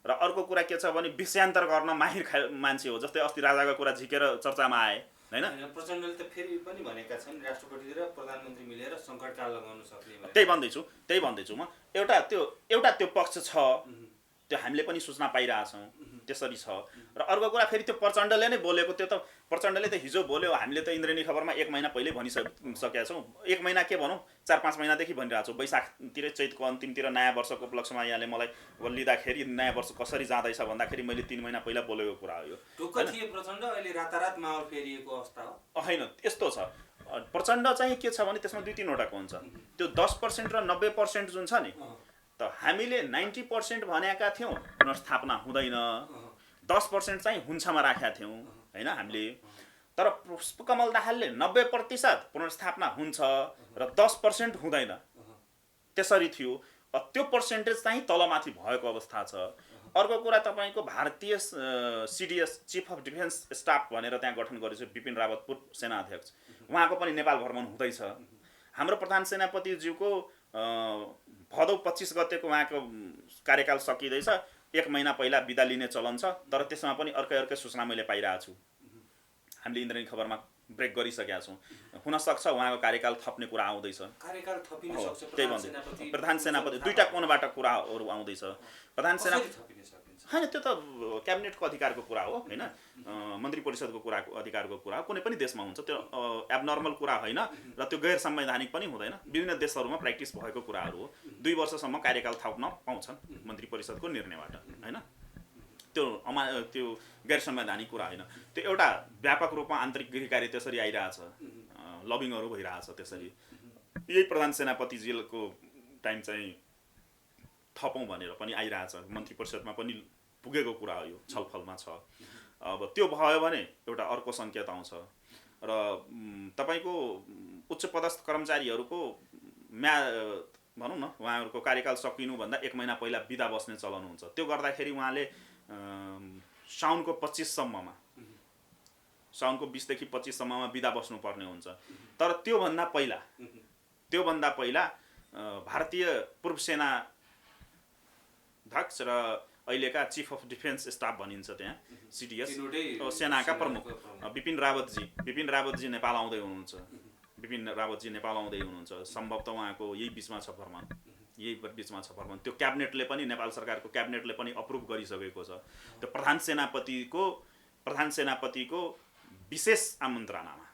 S1: र अर्को कुरा के छ भने विषयान्तर गर्न माहिर मान्छे हो। जस्तै अस्ति राजाको कुरा झिकेर चर्चामा आए, हैन?
S2: प्रचण्डले त फेरि पनि भनेका छन् राष्ट्रपति र प्रधानमन्त्री मिलेर सङ्कटकाल लगाउन सक्ने।
S1: त्यही भन्दैछु म। एउटा त्यो पक्ष छ, त्यो हामीले पनि सूचना पाइरहेछौँ, त्यसरी छ। र अर्को कुरा फेरि त्यो प्रचण्डले नै बोलेको, त्यो त प्रचण्डले त हिजो बोल्यो, हामीले त इन्द्रेणी खबरमा 1 महिना पहिले भनिसकेका छौँ। 1 महिना के भनौँ, 4-5 महिनादेखि भनिरहेको छौँ। वैशाखतिर, चैतको अन्तिमतिर नयाँ वर्षको उपलक्ष्यमा यहाँले मलाई लिँदाखेरि नयाँ वर्ष कसरी जाँदैछ भन्दाखेरि मैले 3 महिना पहिला बोलेको कुरा हो यो।
S2: प्रचण्ड अहिले रातारात माहौल फेरिएको अवस्था हो
S1: होइन, यस्तो छ। प्रचण्ड चाहिँ के छ भने त्यसमा 2-3 वटाको हुन्छ। त्यो 10% र 90% जुन छ नि, त हामीले 90% भनेका थियौँ पुनर्स्थापना हुँदैन, 10% चाहिँ हुन्छमा राखेका थियौँ, हैन हामीले। तर पुष्पकमल दाहालले 90% पुनर्स्थापना हुन्छ र 10% हुँदैन, त्यसरी थियो। त्यो पर्सेन्टेज चाहिँ तलमाथि भएको अवस्था छ। अर्को कुरा तपाईको भारतीय CDS, chief of defence staff भनेर त्यहाँ गठन गरेको छ, बिपिन रावत पूर्व सेना अध्यक्ष, उहाँको पनि नेपाल भ्रमण हुँदैछ। हाम्रो प्रधान सेनापतिज्यूको भदौ 25 गतेको उहाँको कार्यकाल सकिँदैछ। 1 महिना पहिला बिदा लिने चलन छ। तर त्यसमा पनि अर्कै सूचना मैले पाइरहेको छु। हामीले इन्द्रेणी खबरमा ब्रेक गरिसकेका छौँ। हुनसक्छ उहाँको कार्यकाल थप्ने कुरा आउँदैछ।
S2: कार्यकाल थपिन सक्छ।
S1: त्यही भन्दै प्रधान सेनापति दुईटा कोणबाट कुराहरू आउँदैछ। प्रधान सेनापति हैन, त्यो त क्याबिनेटको अधिकारको कुरा हो, हैन? मन्त्री परिषदको अधिकारको कुरा हो। कुनै पनि देशमा हुन्छ, त्यो एबनर्मल कुरा होइन र त्यो गैर संवैधानिक पनि हुँदैन। विभिन्न देशहरूमा प्र्याक्टिस भएको कुराहरू हो। 2 वर्षसम्म कार्यकाल थप्न पाउँछन् मन्त्री परिषदको निर्णयबाट, हैन? त्यो गैर संवैधानिक कुरा होइन। त्यो एउटा व्यापक रूपमा आन्तरिक गृह कार्य त्यसरी आइरहेछ, लबिङहरू भइरहेछ त्यसरी। यही प्रधान सेनापतिजीको टाइम चाहिँ थपौँ भनेर पनि आइरहेछ। मन्त्री परिषदमा पनि पुगेको कुरा हो, यो छलफलमा छ। अब त्यो भयो भने एउटा अर्को सङ्केत आउँछ र तपाईको उच्च पदस्थ कर्मचारीहरूको भनौँ न, उहाँहरूको कार्यकाल सकिनुभन्दा 1 महिना पहिला बिदा बस्ने चलन हुन्छ। त्यो गर्दाखेरि उहाँले साउनको 25 सम्ममा साउनको 20 देखि 25 सम्ममा बिदा बस्नुपर्ने हुन्छ। तर त्योभन्दा पहिला भारतीय पूर्व सेना अध्यक्ष र अहिलेका चिफ अफ डिफेन्स स्टाफ भनिन्छ त्यहाँ सिडिएस सेनाका प्रमुख बिपिन रावतजी नेपाल आउँदै हुनुहुन्छ। सम्भवतः उहाँको यही बिचमा छ भ्रमण, त्यो क्याबिनेटले पनि, नेपाल सरकारको क्याबिनेटले पनि अप्रुभ गरिसकेको छ। त्यो प्रधान सेनापतिको विशेष आमन्त्रणामा,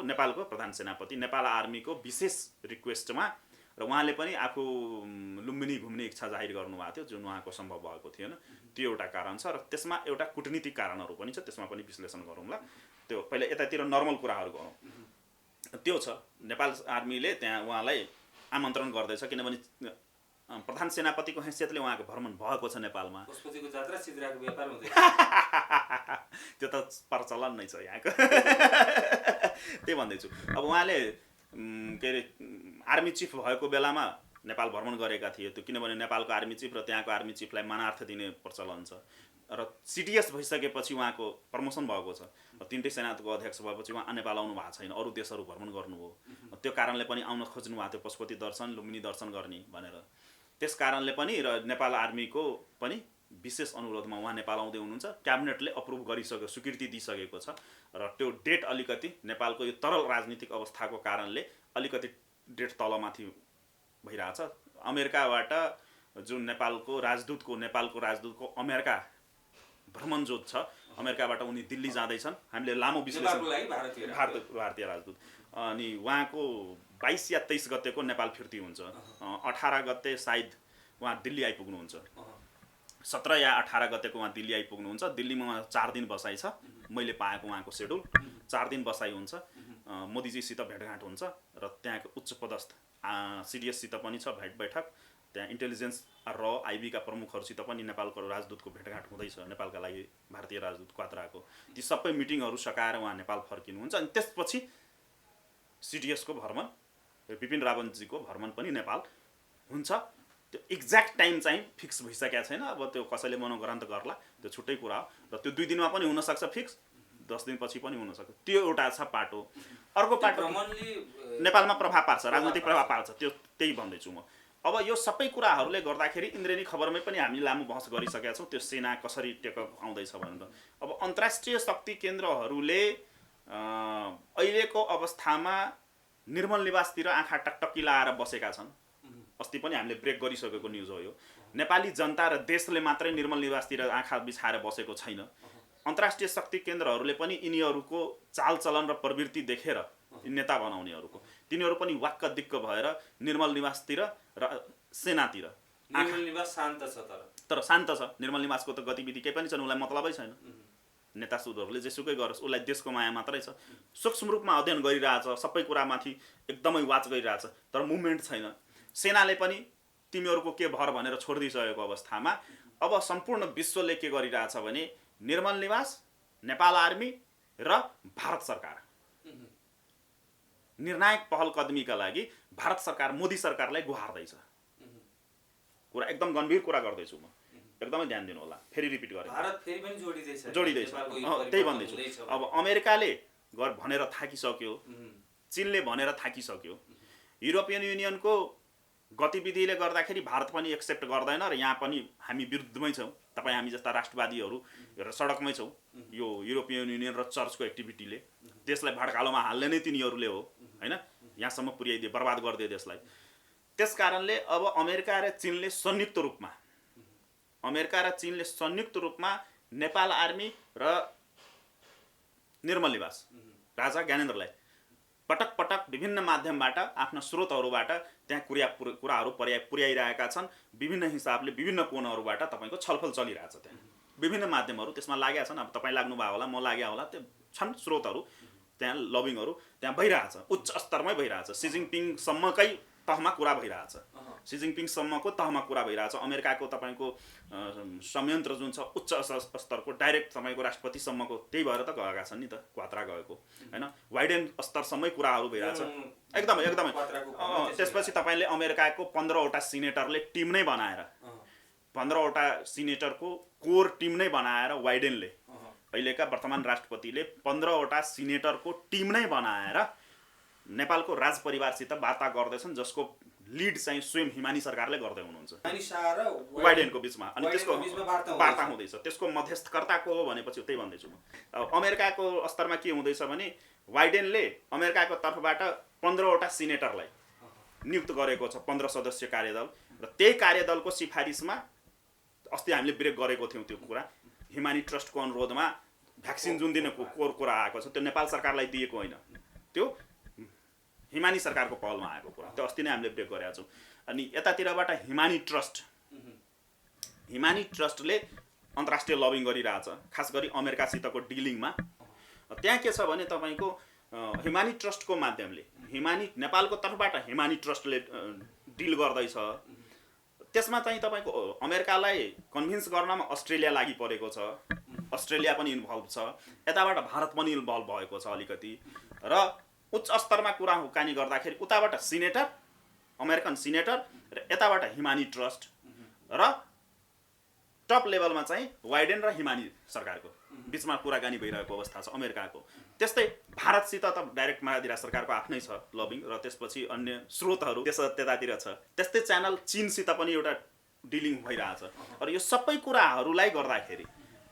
S1: नेपालको प्रधान सेनापति नेपाल आर्मीको विशेष रिक्वेस्टमा, र उहाँले पनि आफू लुम्बिनी घुम्ने इच्छा जाहिर गर्नुभएको थियो, जुन उहाँको सम्भव भएको थिएन। त्यो एउटा कारण छ, र त्यसमा एउटा कूटनीतिक कारणहरू पनि छ, त्यसमा पनि विश्लेषण गरौँला। त्यो पहिला यतातिर नर्मल कुराहरू गरौँ। त्यो छ, नेपाल आर्मीले त्यहाँ उहाँलाई आमन्त्रण गर्दैछ, किनभने प्रधान सेनापतिको हैसियतले उहाँको भ्रमण भएको छ नेपालमा।
S2: पशुपतिको जात्रा सिद्राको व्यापार हुँदैछ,
S1: त्यो त प्रचलन नै छ यहाँको। त्यही भन्दैछु। अब उहाँले के अरे आर्मी चिफ भएको बेलामा नेपाल भ्रमण गरेका थिए, त्यो किनभने नेपालको आर्मी चिफ र त्यहाँको आर्मी चिफलाई मानार्थ दिने प्रचलन छ। र सिडिएस भइसकेपछि उहाँको प्रमोसन भएको छ, तीनटै सेनाको अध्यक्ष भएपछि उहाँ नेपाल आउनु भएको छैन, अरू देशहरू भ्रमण गर्नुभयो। त्यो कारणले पनि आउन खोज्नु भएको थियो, पशुपति दर्शन, लुम्बिनी दर्शन गर्ने भनेर। त्यस कारणले पनि र नेपाल आर्मीको पनि विशेष अनुरोधमा उहाँ नेपाल आउँदै हुनुहुन्छ। क्याबिनेटले अप्रुभ गरिसक्यो, स्वीकृति दिइसकेको छ, र त्यो डेट अलिकति नेपालको यो तरल राजनीतिक अवस्थाको कारणले अलिकति डेट तलमाथि भइरहेछ। अमेरिकाबाट जुन नेपालको राजदूतको अमेरिका भ्रमण जो छ, अमेरिकाबाट उनी दिल्ली जाँदैछन्। हामीले लामो विश्लेषण, भारतीय राजदूत, अनि उहाँको 22 या 23 गतेको नेपाल फिर्ती हुन्छ। 18 गते सायद उहाँ दिल्ली आइपुग्नुहुन्छ, 17 या 18 गतेको उहाँ दिल्ली आइपुग्नुहुन्छ। दिल्लीमा उहाँ 4 दिन बसाइ छ, मैले पाएको उहाँको सेड्युल 4 दिन बसाइ हुन्छ। मोदीजीसित भेटघाट हुन्छ, र त्यहाँको उच्च पदस्थ सिडिएससित पनि छ बैठक, त्यहाँ इन्टेलिजेन्स र आइबीका प्रमुखहरूसित पनि नेपालको राजदूतको भेटघाट हुँदैछ, नेपालका लागि भारतीय राजदूत क्वात्राको। ती सबै मिटिङहरू सकाएर उहाँ नेपाल फर्किनुहुन्छ। अनि त्यसपछि सिडिएसको भ्रमण, बिपिन रावतजीको भ्रमण पनि नेपाल हुन्छ। त्यो एक्ज्याक्ट टाइम चाहिँ फिक्स भइसकेको छैन, अब त्यो कसैले मनोग्रान्त गर्ला, त्यो छुट्टै कुरा हो। र त्यो 2 दिनमा पनि हुनसक्छ फिक्स, 10 दिनपछि पनि हुनसक्छ। त्यो एउटा छ पाटो। अर्को पाटो नेपालमा प्रभाव पार्छ, राजनीतिक प्रभाव पार्छ, त्यही भन्दैछु म। अब यो सबै कुराहरूले गर्दाखेरि इन्द्रेणी खबरमै पनि हामी लामो बहस गरिसकेका छौँ, त्यो सेना कसरी टेकअप आउँदैछ भनेर। अब अन्तर्राष्ट्रिय शक्ति केन्द्रहरूले अहिलेको अवस्थामा निर्मल निवासतिर आँखा टकटकी लाएर बसेका छन्। अस्ति पनि हामीले ब्रेक गरिसकेको न्युज हो यो। नेपाली जनता र देशले मात्रै निर्मल निवासतिर आँखा बिछाएर बसेको छैन। अन्तर्राष्ट्रिय शक्ति केन्द्रहरूले पनि यिनीहरूको चालचलन र प्रवृत्ति देखेर, नेता बनाउनेहरूको, तिनीहरू पनि वाक्क दिक्क भएर निर्मल निवासतिर र सेनातिर।
S2: निर्मल निवास शान्त छ,
S1: तर शान्त छ। निर्मल निवासको त गतिविधि केही पनि छैन, उसलाई मतलबै छैन। नेता सुरहरूले जेसुकै गरोस्, उसलाई देशको माया मात्रै छ। सूक्ष्म रूपमा अध्ययन गरिरहेछ, सबै कुरामाथि एकदमै वाच गरिरहेछ, तर मुभमेन्ट छैन। सेनाले पनि तिमीहरूको के भर भनेर छोडिदिइसकेको अवस्थामा अब सम्पूर्ण विश्वले के गरिरहेछ भने निर्मल निवास, नेपाल आर्मी र भारत सरकार निर्णायक पहल कदमीका लागि भारत सरकार, मोदी सरकारलाई गुहार्दैछ। कुरा एकदम गम्भीर कुरा गर्दैछु म, एकदमै ध्यान दिनु होला। फेरि रिपिट गरेँ,
S2: भारत फेरि पनि
S1: जोडिँदैछ। त्यही भन्दैछु। अब अमेरिकाले भनेर थाकिसक्यो, चीनले भनेर थाकिसक्यो, युरोपियन युनियनको गतिविधिले गर्दाखेरि भारत पनि एक्सेप्ट गर्दैन, र यहाँ पनि हामी विरुद्धमै छौँ। तपाईँ हामी जस्ता राष्ट्रवादीहरू र सडकमै छौँ। यो युरोपियन युनियन र चर्चको एक्टिभिटीले देशलाई भड्कालोमा हाल्ने नै तिनीहरूले हो, हैन? यहाँसम्म पुर्याइदिए, बर्बाद गरिदिए देशलाई। त्यस कारणले अब अमेरिका र चीनले संयुक्त रूपमा नेपाल आर्मी र निर्मल निवास राजा ज्ञानेन्द्रलाई पटक पटक विभिन्न माध्यमबाट, आफ्ना स्रोतहरूबाट त्यहाँ कुराहरू पुर्याइरहेका छन्। विभिन्न हिसाबले, विभिन्न कोणहरूबाट तपाईँको छलफल चलिरहेछ। त्यहाँ विभिन्न माध्यमहरू त्यसमा लागेका छन्। अब तपाईँ लाग्नुभयो होला, म लाग्यो होला, त्यो छन् स्रोतहरू, त्यहाँ लबिङहरू त्यहाँ भइरहेछ, उच्च स्तरमै भइरहेछ। सी जिनपिङसम्मकै तहमा कुरा भइरहेछ, अमेरिकाको तपाईँको संयन्त्र जुन छ उच्च स्तरको, डाइरेक्ट तपाईँको राष्ट्रपतिसम्मको, त्यही भएर त गएका छन् नि त, क्वात्रा गएको होइन। वाइडेन स्तरसम्मै कुराहरू भइरहेछ, एकदमै। त्यसपछि तपाईँले अमेरिकाको 15वटा सिनेटरले टिम नै बनाएर, 15वटा सिनेटरको कोर टिम नै बनाएर वाइडेनले अहिलेका वर्तमान राष्ट्रपतिले 15वटा सिनेटरको टिम नै बनाएर नेपालको राज परिवारसित वार्ता गर्दैछन्, जसको लिड चाहिँ स्वयं हिमानी सरकारले गर्दै हुनुहुन्छ वाइडेनको बिचमा। अनि त्यसको वार्ता हुँदैछ। त्यसको मध्यस्थकर्ता को हो भनेपछि त्यही भन्दैछु म। अब अमेरिकाको स्तरमा के हुँदैछ भने वाइडेनले अमेरिकाको तर्फबाट 15वटा सिनेटरलाई नियुक्त गरेको छ, 15 सदस्यीय कार्यदल, र त्यही कार्यदलको सिफारिसमा अस्ति हामीले ब्रेक गरेको थियौँ त्यो कुरा। हिमानी ट्रस्टको अनुरोधमा भ्याक्सिन जुन दिनको कुरा आएको छ त्यो नेपाल सरकारलाई दिएको होइन, त्यो हिमानी सरकारको पहलमा आएको कुरा, त्यो अस्ति नै हामीले ब्रेक गरेका छौँ। अनि यतातिरबाट हिमानी ट्रस्टले अन्तर्राष्ट्रिय लबिङ गरिरहेछ, खास गरी अमेरिकासितको डिलिङमा। त्यहाँ के छ भने तपाईँको हिमानी ट्रस्टको माध्यमले नेपालको तर्फबाट हिमानी ट्रस्टले डिल गर्दैछ। त्यसमा चाहिँ तपाईँको अमेरिकालाई कन्भिन्स गर्नमा अस्ट्रेलिया लागि परेको छ, अस्ट्रेलिया पनि इन्भल्भ छ, यताबाट भारत पनि इन्भल्भ भएको छ अलिकति। र उच्च स्तरमा कुरा हुकानी गर्दाखेरि उताबाट सिनेटर, अमेरिकन सिनेटर, र यताबाट हिमानी ट्रस्ट, र टप लेभलमा चाहिँ वाइडेन र हिमानी सरकारको बिचमा कुराकानी भइरहेको अवस्था छ अमेरिकाको। त्यस्तै भारतसित त डाइरेक्ट मायाधिराज सरकारको आफ्नै छ लबिङ, र त्यसपछि अन्य स्रोतहरू त्यतातिर छ। त्यस्तै च्यानल चीनसित पनि एउटा डिलिङ भइरहेछ। र यो सबै कुराहरूलाई गर्दाखेरि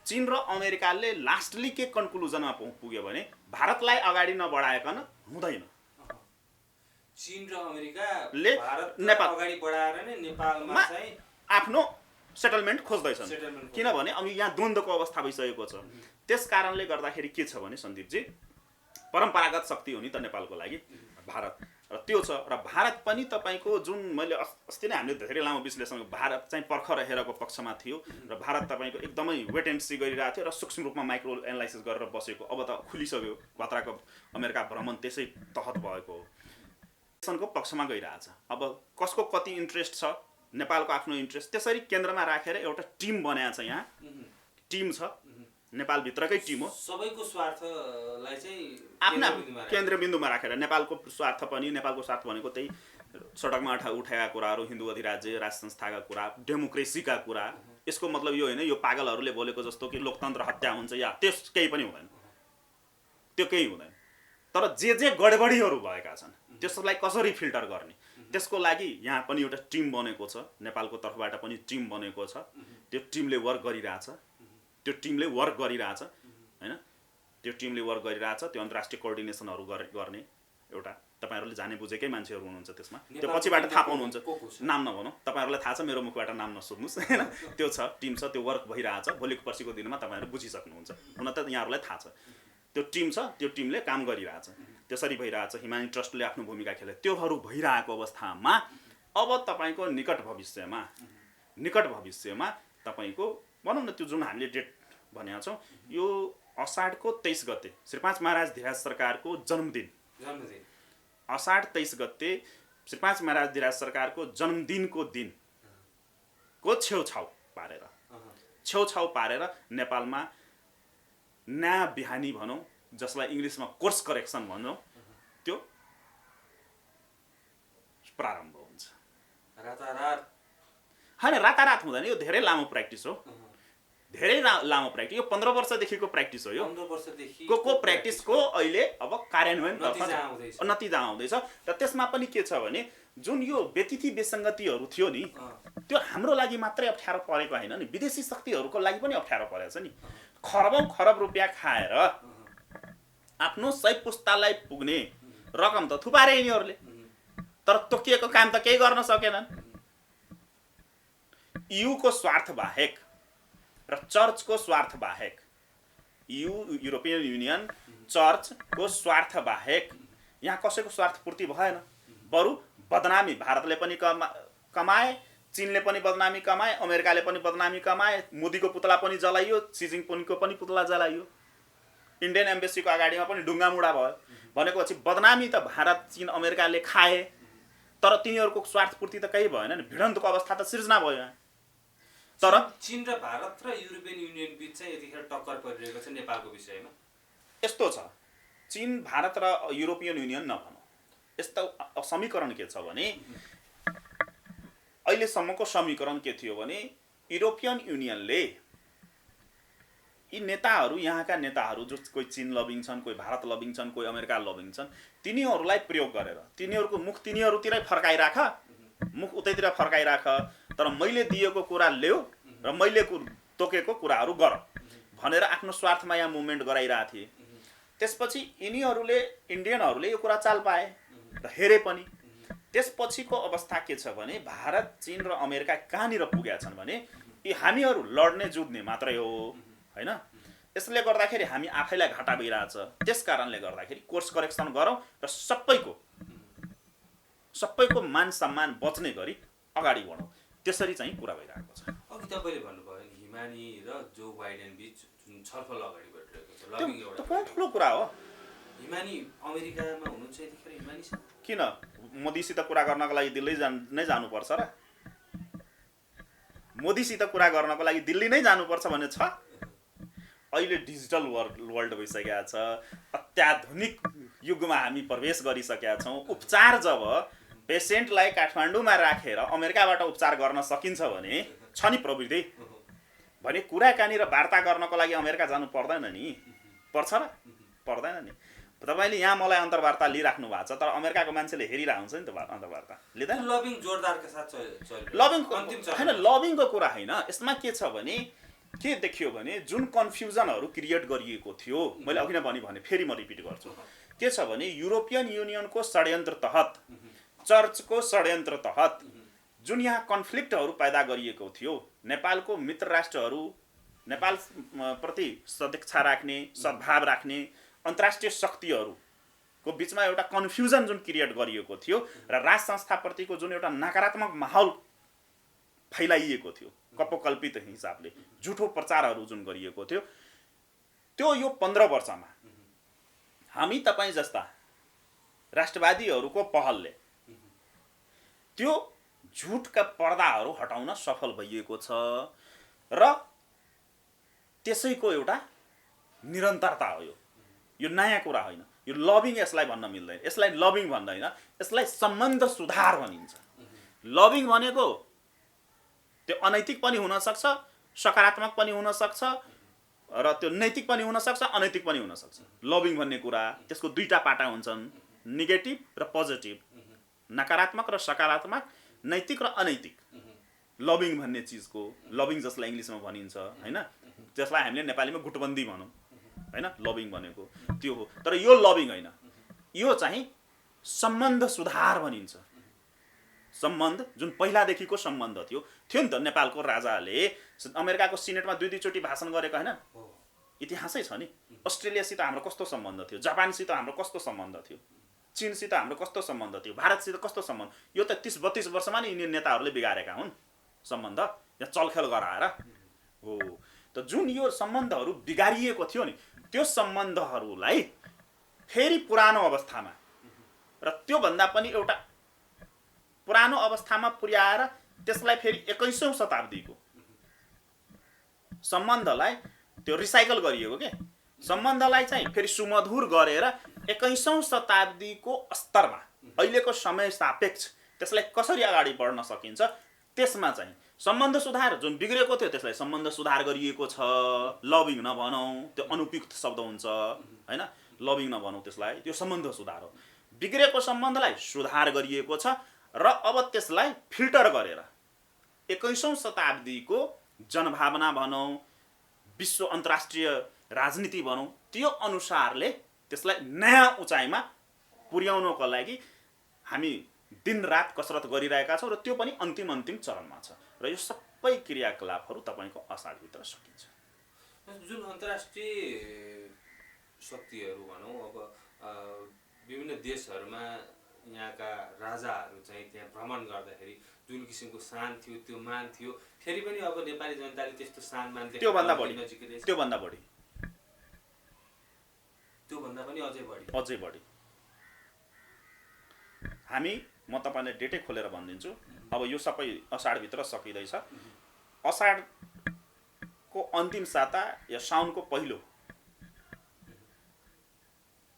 S1: चीन र अमेरिकाले लास्टली के कन्क्लुजनमा पुग्यो भने भारतलाई अगाडि नबढाइकन हुँदैन।
S3: चीन र अमेरिकाले नेपाल अगाडि बढाएर नै नेपालमा चाहिँ
S1: आफ्नो सेटलमेन्ट खोज्दैछन्, किनभने अब यहाँ द्वन्द्वको अवस्था भइसकेको छ। त्यस कारणले गर्दाखेरि के छ भने सन्दीपजी, परम्परागत शक्ति हो नि त नेपालको लागि भारत, र त्यो छ। र भारत पनि तपाईँको जुन मैले अस्ति नै हामीले धेरै लामो विश्लेषण, भारत चाहिँ पर्ख रहेरको पक्षमा थियो, र भारत तपाईँको एकदमै वेट एन्ड सी गरिरहेको थियो, र सूक्ष्म रूपमा माइक्रो एनालाइसिस गरेर बसेको। अब त खुलिसक्यो, खतराको अमेरिका भ्रमण त्यसै तहत भएको हो, को पक्षमा गइरहेछ। अब कसको कति इन्ट्रेस्ट छ, नेपालको आफ्नो इन्ट्रेस्ट त्यसरी केन्द्रमा राखेर एउटा टिम बनाएको छ। यहाँ टिम छ, नेपालभित्रकै टिम हो,
S3: सबैको स्वार्थलाई चाहिँ
S1: आफ्ना केन्द्रबिन्दुमा राखेर। नेपालको स्वार्थ पनि, नेपालको स्वार्थ भनेको त्यही सडकमा उठाएका कुराहरू, हिन्दू अधिराज्य, राज संस्थाका कुरा, डेमोक्रेसीका कुरा। यसको मतलब यो होइन यो पागलहरूले बोलेको जस्तो कि लोकतन्त्र हत्या हुन्छ या त्यस केही पनि हुँदैन, त्यो केही हुँदैन। तर जे गडबडीहरू भएका छन् त्यसलाई कसरी फिल्टर गर्ने, त्यसको लागि यहाँ पनि एउटा टिम बनेको छ, नेपालको तर्फबाट पनि टिम बनेको छ। त्यो टिमले वर्क गरिरहेछ, होइन, त्यो टिमले वर्क गरिरहेछ। त्यो अन्तर्राष्ट्रिय कोअर्डिनेसनहरू गर्ने एउटा तपाईँहरूले जाने बुझेकै मान्छेहरू हुनुहुन्छ त्यसमा। त्यो पछिबाट थाहा पाउनुहुन्छ, नाम नभनौँ, तपाईँहरूलाई थाहा छ, मेरो मुखबाट नाम नसोध्नुहोस्, होइन। त्यो छ, टिम छ, त्यो वर्क भइरहेछ। भोलिको पर्सिको दिनमा तपाईँहरू बुझिसक्नुहुन्छ, हुन त यहाँहरूलाई थाहा छ। त्यो टिम छ, त्यो टिमले काम गरिरहेछ, त्यसरी भइरहेछ। हिमानी ट्रस्टले आफ्नो भूमिका खेले। त्योहरू भइरहेको अवस्थामा अब तपाईँको निकट भविष्यमा तपाईँको भनौँ न त्यो जुन हामीले डेट भनेका छौँ, यो असाढको 23 गते श्री 5 महाराज धिराज सरकारको जन्मदिन, असाढ 23 गते श्री 5 महाराज धिराज सरकारको जन्मदिनको दिनको छेउछाउ पारेर नेपालमा नयाँ बिहानी भनौँ, जसलाई इङ्ग्लिसमा कोर्स करेक्सन भनौँ, त्यो प्रारम्भ हुन्छ। होइन, रातारात हुँदैन, यो धेरै लामो प्र्याक्टिस हो, धेरै लामो प्र्याक्टिस। यो 15 वर्षदेखिको प्र्याक्टिस हो। यो
S3: 15 वर्षदेखिको
S1: प्र्याक्टिसको अहिले अब कार्यान्वयन नतिजा आउँदैछ। र त्यसमा पनि के छ भने जुन यो व्यतिथि विसङ्गतिहरू थियो नि, त्यो हाम्रो लागि मात्रै अप्ठ्यारो परेको होइन नि, विदेशी शक्तिहरूको लागि पनि अप्ठ्यारो परेको छ नि। खरब रुपियाँ खाएर आफ्नो सही पुस्तालाई पुग्ने रकम त थुपारे यिनीहरूले, तर तोकिएको काम त केही गर्न सकेनन्। युको स्वार्थ बाहेक र चर्चको स्वार्थ बाहेक, युरोपियन युनियन, चर्चको स्वार्थ बाहेक यहाँ कसैको स्वार्थ पूर्ति भएन। बरु बदनामी भारतले पनि कमाए, चीनले पनि बदनामी कमाए, अमेरिकाले पनि बदनामी कमाए, मोदीको पुतला पनि जलाइयो, सी जिनपिङको पनि पुतला जलाइयो, इन्डियन एम्बेसीको अगाडिमा पनि ढुङ्गामुढा भयो। भनेपछि बदनामी त भारत, चीन, अमेरिकाले खाए, तर तिनीहरूको स्वार्थ पूर्ति त केही भएन नि। भिडन्तको अवस्था त सिर्जना भयो। तर
S3: चीन र भारत र युरोपियन युनियन बीच चाहिँ यतिखेर टक्कर परिरहेको छ नेपालको विषयमा।
S1: यस्तो छ, चीन, भारत र युरोपियन युनियन नभनौँ, यस्तो समीकरण के छ भने अहिलेसम्मको समीकरण के थियो भने युरोपियन युनियनले यी नेताहरू, यहाँका नेताहरू जो कोही चीन लभिङ छन्, कोही भारत लभिङ छन्, कोही अमेरिका लभिङ छन्, तिनीहरूलाई प्रयोग गरेर तिनीहरूको मुख तिनीहरूतिरै फर्काइराख, मुख उतैतिर फर्काइराख, तर मैले दिएको कुरा ल्याऊ र मैले तोकेको कुराहरू गर भनेर आफ्नो स्वार्थमा यहाँ मुभमेन्ट गराइरहेको थिए। त्यसपछि यिनीहरूले, इन्डियनहरूले यो कुरा चाल पाए र हेरे पनि। त्यसपछिको अवस्था के छ भने भारत, चीन र अमेरिका कहाँनिर पुगेका छन् भने यी हामीहरू लड्ने जुझ्ने मात्रै हो हैन। यसले गर्दाखेरि हामी आफैलाई घाटा भइरहेछ। त्यस कारणले गर्दाखेरि कोर्स करेक्सन गरौँ र सबैको मान सम्मान बच्ने गरी अगाडि बढौँ, त्यसरी चाहिँ कुरा भइरहेको छ।
S3: अघि तपाईँले भन्नुभयो नि हिमानी र जो बाइडेन बिच जुन छलफल अगाडि बढिरहेको छ, लभिङ एउटा
S1: ठुलो कुरा हो।
S3: हिमानी अमेरिकामा हुनुहुन्छ यतिखेर हिमानीसँग?
S1: किन मोदीसित कुरा गर्नको लागि दिल्ली नै जानुपर्छ र? मोदीसित कुरा गर्नको लागि दिल्ली नै जानुपर्छ भन्ने छ? अहिले डिजिटल वर्ल्ड भइसकेको छ, अत्याधुनिक युगमा हामी प्रवेश गरिसकेका छौँ। उपचार जब पेसेन्टलाई काठमाडौँमा राखेर अमेरिकाबाट उपचार गर्न सकिन्छ भने छ नि प्रविधि भने कुराकानी र वार्ता गर्नको लागि अमेरिका जानु पर्दैन नि, पर्छ र? पर्दैन नि। तपाईँले यहाँ मलाई अन्तर्वार्ता लिइराख्नु भएको छ, तर अमेरिकाको मान्छेले हेरिरहेको हुन्छ नि त अन्तर्वार्ता लिँदैन।
S3: लभिङ जोरदारका साथ
S1: लभिङ होइन, लभिङको कुरा होइन। यसमा के छ भने के देखियो भने जुन कन्फ्युजनहरू क्रिएट गरिएको थियो, मैले अघि नै भने फेरि म रिपिट गर्छु, के छ भने युरोपियन युनियनको षड्यन्त्र तहत, चर्चको षड्यन्त्र तहत जुन यहाँ कन्फ्लिक्टहरू पैदा गरिएको थियो, नेपालको मित्र राष्ट्रहरू, नेपाल प्रति सदिच्छा राख्ने, सद्भाव राख्ने अन्तर्राष्ट्रिय शक्तिहरूको बिचमा एउटा कन्फ्युजन जुन क्रिएट गरिएको थियो र राज संस्थाप्रतिको जुन एउटा नकारात्मक माहौल फैलाइएको थियो, कपोकल्पित हिसाबले झुठो प्रचारहरू जुन गरिएको थियो, त्यो यो 15 वर्षमा हामी तपाईँ जस्ता राष्ट्रवादीहरूको पहलले त्यो झुटका पर्दाहरू हटाउन सफल भइएको छ र त्यसैको एउटा निरन्तरता हो। यो नयाँ कुरा होइन, यो लभिङ यसलाई भन्न मिल्दैन। यसलाई लभिङ भन्दैन, यसलाई सम्बन्ध सुधार भनिन्छ। लभिङ भनेको त्यो अनैतिक पनि हुनसक्छ, सकारात्मक पनि हुनसक्छ र त्यो नैतिक पनि हुनसक्छ, अनैतिक पनि हुनसक्छ। लभिङ भन्ने कुरा त्यसको दुईटा पाटा हुन्छन्, नेगेटिभ र पोजिटिभ, नकारात्मक र सकारात्मक, नैतिक र अनैतिक। लभिङ भन्ने चिजको, लभिङ जसलाई इङ्ग्लिसमा भनिन्छ हैन, जसलाई हामीले नेपालीमा गुटबन्दी भनौँ हैन, लभिङ भनेको त्यो हो। तर यो लभिङ होइन, यो चाहिँ सम्बन्ध सुधार भनिन्छ। सम्बन्ध जुन पहिलादेखिको सम्बन्ध थियो नि त। नेपालको राजाले अमेरिकाको सिनेटमा 2 चोटि भाषण गरेको हैन, इतिहासै छ नि। अस्ट्रेलियासित हाम्रो कस्तो सम्बन्ध थियो, जापानसित हाम्रो कस्तो सम्बन्ध थियो, चीनसित हाम्रो कस्तो सम्बन्ध थियो, भारतसित कस्तो सम्बन्ध। यो त 30-32 वर्षमा नि यिनी नेताहरूले बिगारेका हुन् सम्बन्ध, यहाँ चलखेल गराएर हो। त जुन यो सम्बन्धहरू बिगारिएको थियो नि, त्यो सम्बन्धहरूलाई फेरि पुरानो अवस्थामा र त्योभन्दा पनि एउटा पुरानो अवस्थामा पुर्याएर त्यसलाई फेरि 21औं शताब्दीको सम्बन्धलाई त्यो रिसाइकल गरिएको के सम्बन्धलाई चाहिँ फेरि सुमधुर गरेर 21औं शताब्दीको स्तरमा अहिलेको समय सापेक्ष त्यसलाई कसरी अगाडि बढ्न सकिन्छ, त्यसमा चाहिँ सम्बन्ध सुधार जुन बिग्रेको थियो त्यसलाई सम्बन्ध सुधार गरिएको छ। लभिङ नभनौँ, त्यो अनुपयुक्त शब्द हुन्छ हैन, लभिङ नभनौँ त्यसलाई, त्यो सम्बन्ध सुधार हो। बिग्रेको सम्बन्धलाई सुधार गरिएको छ र अब त्यसलाई फिल्टर गरेर 21औं शताब्दीको जनभावना भनौँ, विश्व अन्तर्राष्ट्रिय राजनीति भनौँ, त्यो अनुसारले त्यसलाई नयाँ उचाइमा पुर्याउनको लागि हामी दिनरात कसरत गरिरहेका छौँ र त्यो पनि अन्तिम चरणमा छ। र यो सबै क्रियाकलापहरू तपाईँको अषाढभित्र सकिन्छ।
S3: जुन अन्तर्राष्ट्रिय शक्तिहरू भनौँ, अब विभिन्न देशहरूमा यहाँका राजाहरू चाहिँ त्यहाँ भ्रमण गर्दाखेरि जुन किसिमको सान थियो, त्यो मान थियो, फेरि पनि अब नेपाली जनताले त्यस्तो सान मान
S1: त्योभन्दा बढी अझै बढी हामी, म तपाईँलाई डेटै खोलेर भनिदिन्छु। अब यो सबै अषाढभित्र सकिँदैछ। अषाढको अन्तिम साता या साउनको पहिलो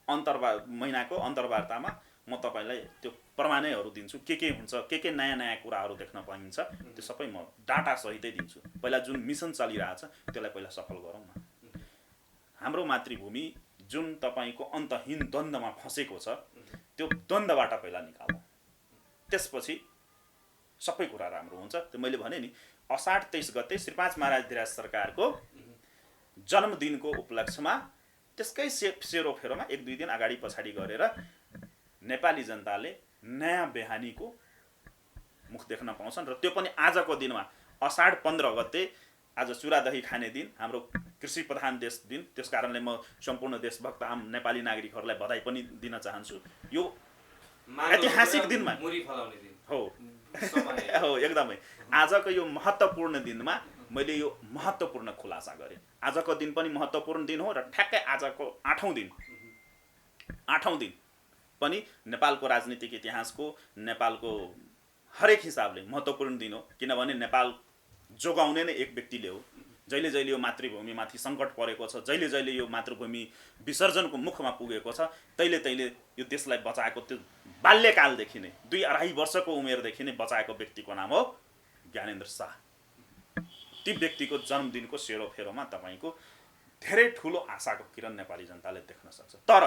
S1: महिनाको अन्तर्वार्तामा म तपाईँलाई त्यो प्रमाणहरू दिन्छु, के हुन्छ, के नयाँ कुराहरू देख्न पाइन्छ, त्यो सबै म डाटा सहितै दिन्छु। पहिला जुन मिसन चलिरहेछ त्यसलाई पहिला सफल गरौँ न। हाम्रो मातृभूमि जुन तपाईँको अन्तहीन द्वन्द्वमा फँसेको छ त्यो द्वन्द्वबाट पहिला निकालौँ, त्यसपछि सबै कुरा राम्रो हुन्छ। त्यो मैले भने नि असाढ 23 गते श्री 5 महाराज धिराज सरकारको जन्मदिनको उपलक्ष्यमा त्यसकै सेरोफेरोमा 1-2 दिन अगाडि पछाडि गरेर नेपाली जनताले नयाँ बेहानीको मुख देख्न पाउँछन्। र त्यो पनि आजको दिनमा असाढ 15 गते आज चुरा दही खाने दिन, हाम्रो कृषि प्रधान देश दिन। त्यस कारणले म सम्पूर्ण देशभक्त आम नेपाली नागरिकहरूलाई बधाई पनि दिन चाहन्छु। यो ऐतिहासिक दिनमा हो हो एकदमै आजको यो महत्त्वपूर्ण दिनमा मैले यो महत्त्वपूर्ण खुलासा गरेँ। आजको दिन पनि महत्त्वपूर्ण दिन हो र ठ्याक्कै आजको 8औं दिन पनि नेपालको राजनीतिक इतिहासको, नेपालको हरेक हिसाबले महत्त्वपूर्ण दिन हो। किनभने नेपाल जोगाउने नै एक व्यक्तिले हो। जहिले जहिले यो मातृभूमिमाथि सङ्कट परेको छ, जहिले जहिले यो मातृभूमि विसर्जनको मुखमा पुगेको छ, तैले तैले यो देशलाई बचाएको, त्यो बाल्यकालदेखि नै 2-2.5 वर्षको उमेरदेखि नै बचाएको व्यक्तिको नाम हो ज्ञानेन्द्र शाह। ती व्यक्तिको जन्मदिनको सेरोफेरोमा तपाईँको धेरै ठुलो आशाको किरण नेपाली जनताले देख्न सक्छ। तर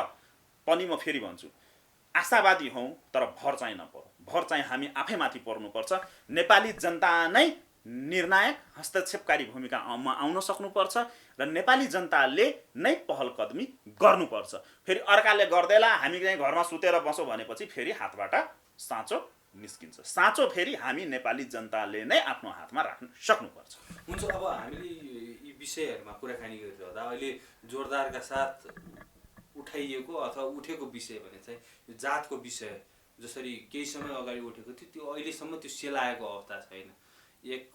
S1: पनि म फेरि भन्छु, आशावादी हौँ तर भर चाहिँ नपरौँ। भर चाहिँ हामी आफैमाथि पर्नुपर्छ। नेपाली जनता नै निर्णायक हस्तक्षेपकारी भूमिकामा आउन सक्नुपर्छ र नेपाली जनताले नै पहल कदमी गर्नुपर्छ। फेरि अर्काले गर्दैला हामी चाहिँ घरमा सुतेर बसौँ भनेपछि फेरि हातबाट साँचो निस्किन्छ। साँचो फेरि हामी नेपाली जनताले नै आफ्नो हातमा राख्न सक्नुपर्छ।
S3: हुन्छ, अब हामीले यी विषयहरूमा कुराकानी गरिरहँदा अहिले जोरदारका साथ उठाइएको अथवा उठेको विषय भने चाहिँ यो जातको विषय जसरी केही समय अगाडि उठेको थियो त्यो अहिलेसम्म त्यो सेलाएको अवस्था छैन। एक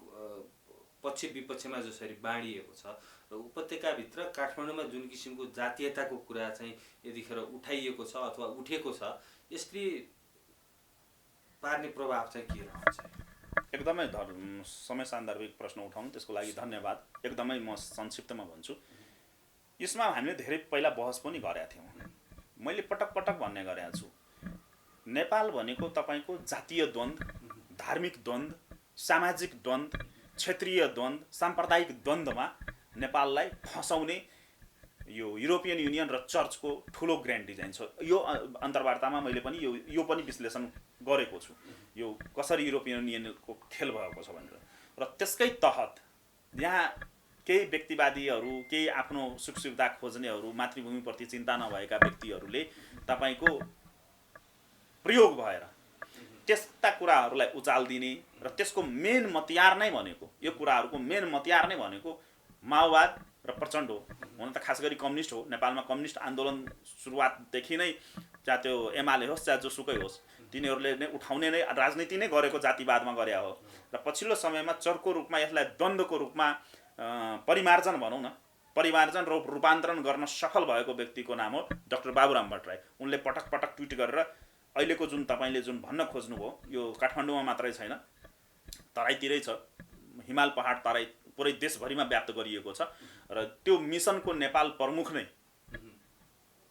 S3: पक्ष विपक्षमा जसरी बाँडिएको छ र उपत्यकाभित्र काठमाडौँमा जुन किसिमको जातीयताको कुरा चाहिँ यतिखेर उठाइएको छ अथवा उठेको छ, यसले पार्ने प्रभाव चाहिँ के रहन्छ?
S1: एकदमै समय सान्दर्भिक प्रश्न उठाउनु, त्यसको लागि धन्यवाद। एकदमै म संक्षिप्तमा भन्छु। यसमा हामीले धेरै पहिला बहस पनि गरेका थियौँ। मैले पटक पटक भन्ने गरेको छु, नेपाल भनेको तपाईँको जातीय द्वन्द्व, धार्मिक द्वन्द्व, सामाजिक द्वन्द्व, क्षेत्रीय द्वन्द्व, साम्प्रदायिक द्वन्द्वमा नेपाललाई फसाउने यो युरोपियन युनियन र चर्चको ठुलो ग्रान्ड डिजाइन छ। यो अन्तर्वार्तामा मैले पनि यो पनि विश्लेषण गरेको छु, यो कसरी युरोपियन युनियनको खेल भएको छ भनेर। र त्यसकै तहत यहाँ केही व्यक्तिवादीहरू, केही आफ्नो सुख सुविधा खोज्नेहरू, मातृभूमिप्रति चिन्ता नभएका व्यक्तिहरूले तपाईँको प्रयोग भएर त्यस्ता कुराहरूलाई उचालिदिने र त्यसको मेन मतियार नै भनेको, यो कुराहरूको मेन मतियार नै भनेको माओवाद र प्रचण्ड हो। हुन त खास गरी कम्युनिस्ट हो। नेपालमा कम्युनिस्ट आन्दोलन सुरुवातदेखि नै चाहे त्यो एमाले होस् चाहे जोसुकै होस्, तिनीहरूले नै उठाउने नै राजनीति नै गरेको जातिवादमा गरे हो। र पछिल्लो समयमा चर्को रूपमा यसलाई द्वन्द्वको रूपमा परिमार्जन भनौँ न, परिमार्जन र रूपान्तरण गर्न सफल भएको व्यक्तिको नाम हो डाक्टर बाबुराम भट्टराई। उनले पटक पटक ट्विट गरेर अहिलेको जुन तपाईँले जुन भन्न खोज्नुभयो, यो काठमाडौँमा मात्रै छैन, तराईतिरै छ, हिमाल पहाड तराई पुरै देशभरिमा व्याप्त गरिएको छ। र त्यो मिसनको नेपाल प्रमुख नै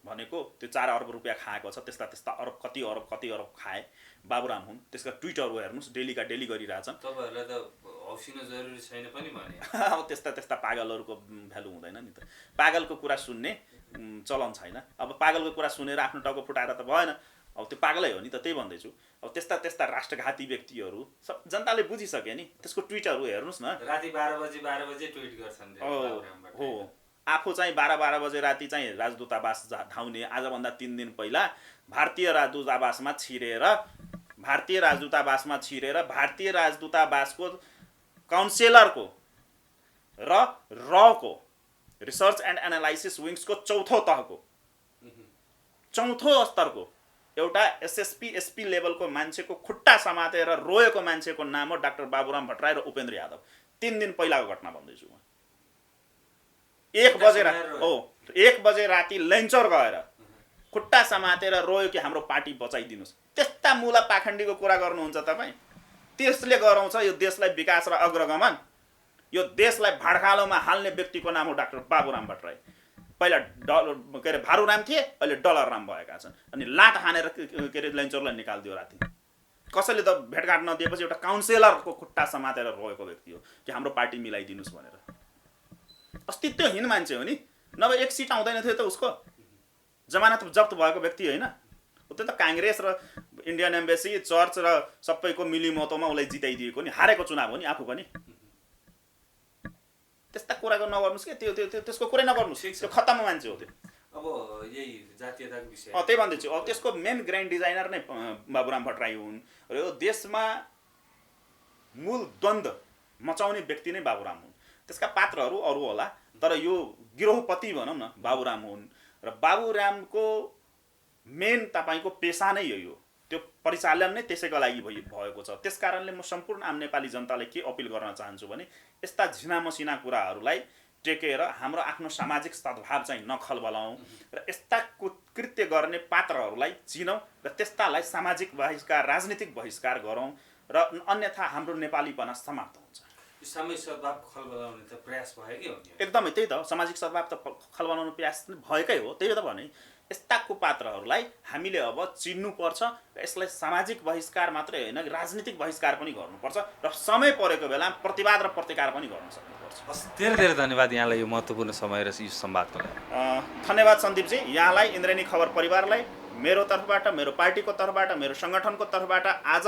S1: भनेको त्यो 4 अर्ब रुपियाँ खाएको छ। त्यस्ता त्यस्ता अरब कति अरब खाए बाबुराम हुन्। त्यसका ट्विटहरू हेर्नुहोस्, डेलीका डेली गरिरहेछन्।
S3: तपाईँहरूलाई त हौसिन जरुरी छैन पनि भने
S1: अब त्यस्ता पागलहरूको भ्यालु हुँदैन नि त। पागलको कुरा सुन्ने चलन छैन। अब पागलको कुरा सुनेर आफ्नो टाउको फुटाएर त भएन। अब त्यो पागलै हो नि त, त्यही भन्दैछु। अब त्यस्ता राष्ट्रघाती व्यक्तिहरू सब जनताले बुझिसके नि। त्यसको ट्विटहरू हेर्नुहोस् न,
S3: राति 12 बजे ट्विट गर्छन्।
S1: हो, आफू चाहिँ 12 बजे राति चाहिँ राजदूतावास धाउने। आजभन्दा 3 दिन पहिला भारतीय राजदूतावासमा भारतीय राजदूतावासको काउन्सिलरको र रको रिसर्च एन्ड एनालाइसिस विङ्सको चौथो स्तरको एउटा एसएसपी एसपी लेभलको मान्छेको खुट्टा समातेर रोएको मान्छेको नाम हो डाक्टर बाबुराम भट्टराई र उपेन्द्र यादव। 3 दिन पहिलाको घटना भन्दैछु म। 1 बजे राति लैन्चर गएर खुट्टा समातेर रोयो कि हाम्रो पार्टी बचाइदिनुहोस्। त्यस्ता मुला पाखण्डीको कुरा गर्नुहुन्छ तपाईँ? त्यसले गराउँछ यो देशलाई विकास र अग्रगमन? यो देशलाई भाडखालोमा हाल्ने व्यक्तिको नाम हो डाक्टर बाबुराम भट्टराई। पहिला भारुराम थिए, अहिले डलर राम भएका छन्। अनि लात हानेर लैन्चरलाई निकालिदियो राति। कसैले त भेटघाट नदिएपछि एउटा काउन्सिलरको खुट्टा समातेर रोएको व्यक्ति हो कि हाम्रो पार्टी मिलाइदिनुहोस् भनेर। अस्तित्वहीन मान्छे हो नि। नभए एक सिट आउँदैन थियो त उसको। जमानत जब्त भएको व्यक्ति होइन, त्यो त काङ्ग्रेस र इन्डियन एम्बेसी चर्च र सबैको मिलिमतोमा उसलाई जिताइदिएको नि, हारेको चुनाव हो नि आफू पनि। त्यस्ता कुराको नगर्नुहोस् कि, त्यो त्यसको कुरै नगर्नुहोस्, त्यो खत्तम मान्छे हो त्यो।
S3: अब यही जातीयताको विषय
S1: त्यही भन्दैछु, अब त्यसको मेन ग्रान्ड डिजाइनर नै बाबुराम भट्टराई हुन् र यो देशमा मूल द्वन्द्व मचाउने व्यक्ति नै बाबुराम हुन्। त्यसका पात्रहरू अरू होला, तर यो गिरोहपति भनौँ न बाबुराम हुन्। र बाबुरामको मेन तपाईँको पेसा नै यही हो, त्यो परिचालन नै त्यसैको लागि भएको छ। त्यस कारणले म सम्पूर्ण आम नेपाली जनतालाई के अपिल गर्न चाहन्छु भने यस्ता झिनामसिना कुराहरूलाई टेकेर हाम्रो आफ्नो सामाजिक सद्भाव चाहिँ नखलबलाउँ र यस्ता कृत्य गर्ने पात्रहरूलाई चिनौँ र त्यस्तालाई सामाजिक बहिष्कार, राजनीतिक बहिष्कार गरौँ र अन्यथा हाम्रो नेपालीपना समाप्त हुन्छ।
S3: यो सामाजिक सद्भाव खलबलाउने त प्रयास भएकै हो नि।
S1: एकदमै त्यही त, सामाजिक सद्भाव त खलबलाउने प्रयास भएकै हो। त्यही त भने यस्ता कुपात्रहरूलाई हामीले अब चिन्नुपर्छ र यसलाई सामाजिक बहिष्कार मात्रै होइन, राजनीतिक बहिष्कार पनि गर्नुपर्छ र समय परेको बेला प्रतिवाद र प्रतिकार पनि गर्न सक्नुपर्छ।
S3: हस्, धेरै धेरै धन्यवाद यहाँलाई यो महत्त्वपूर्ण समय र यो संवादको लागि।
S1: धन्यवाद सन्दीपजी, यहाँलाई, इन्द्रेणी खबर परिवारलाई मेरो तर्फबाट, मेरो पार्टीको तर्फबाट, मेरो सङ्गठनको तर्फबाट आज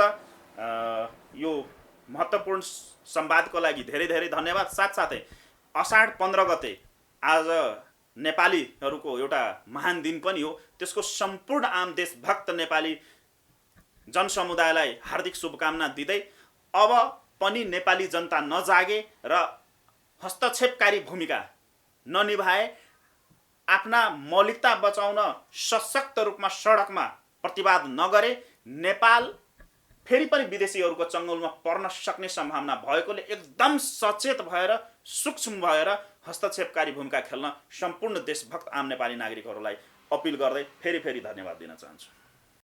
S1: यो महत्त्वपूर्ण संवादको लागि धेरै धेरै धन्यवाद। साथसाथै असाढ 15 गते आज नेपालीहरूको एउटा महान दिन पनि हो। त्यसको सम्पूर्ण आम देशभक्त नेपाली जनसमुदायलाई हार्दिक शुभकामना दिँदै अब पनि नेपाली जनता नजागे र हस्तक्षेपकारी भूमिका ननिभाए, आफ्ना मौलिकता बचाउन सशक्त रूपमा सडकमा प्रतिवाद नगरे नेपाल फेरि पनि विदेशीहरूको चङ्गुलमा पर्न सक्ने सम्भावना भएकोले एकदम सचेत भएर, सूक्ष्म भएर हस्तक्षेपकारी भूमिका खेल्न सम्पूर्ण देशभक्त आम नेपाली नागरिकहरूलाई अपिल गर्दै फेरि धन्यवाद दिन चाहन्छु।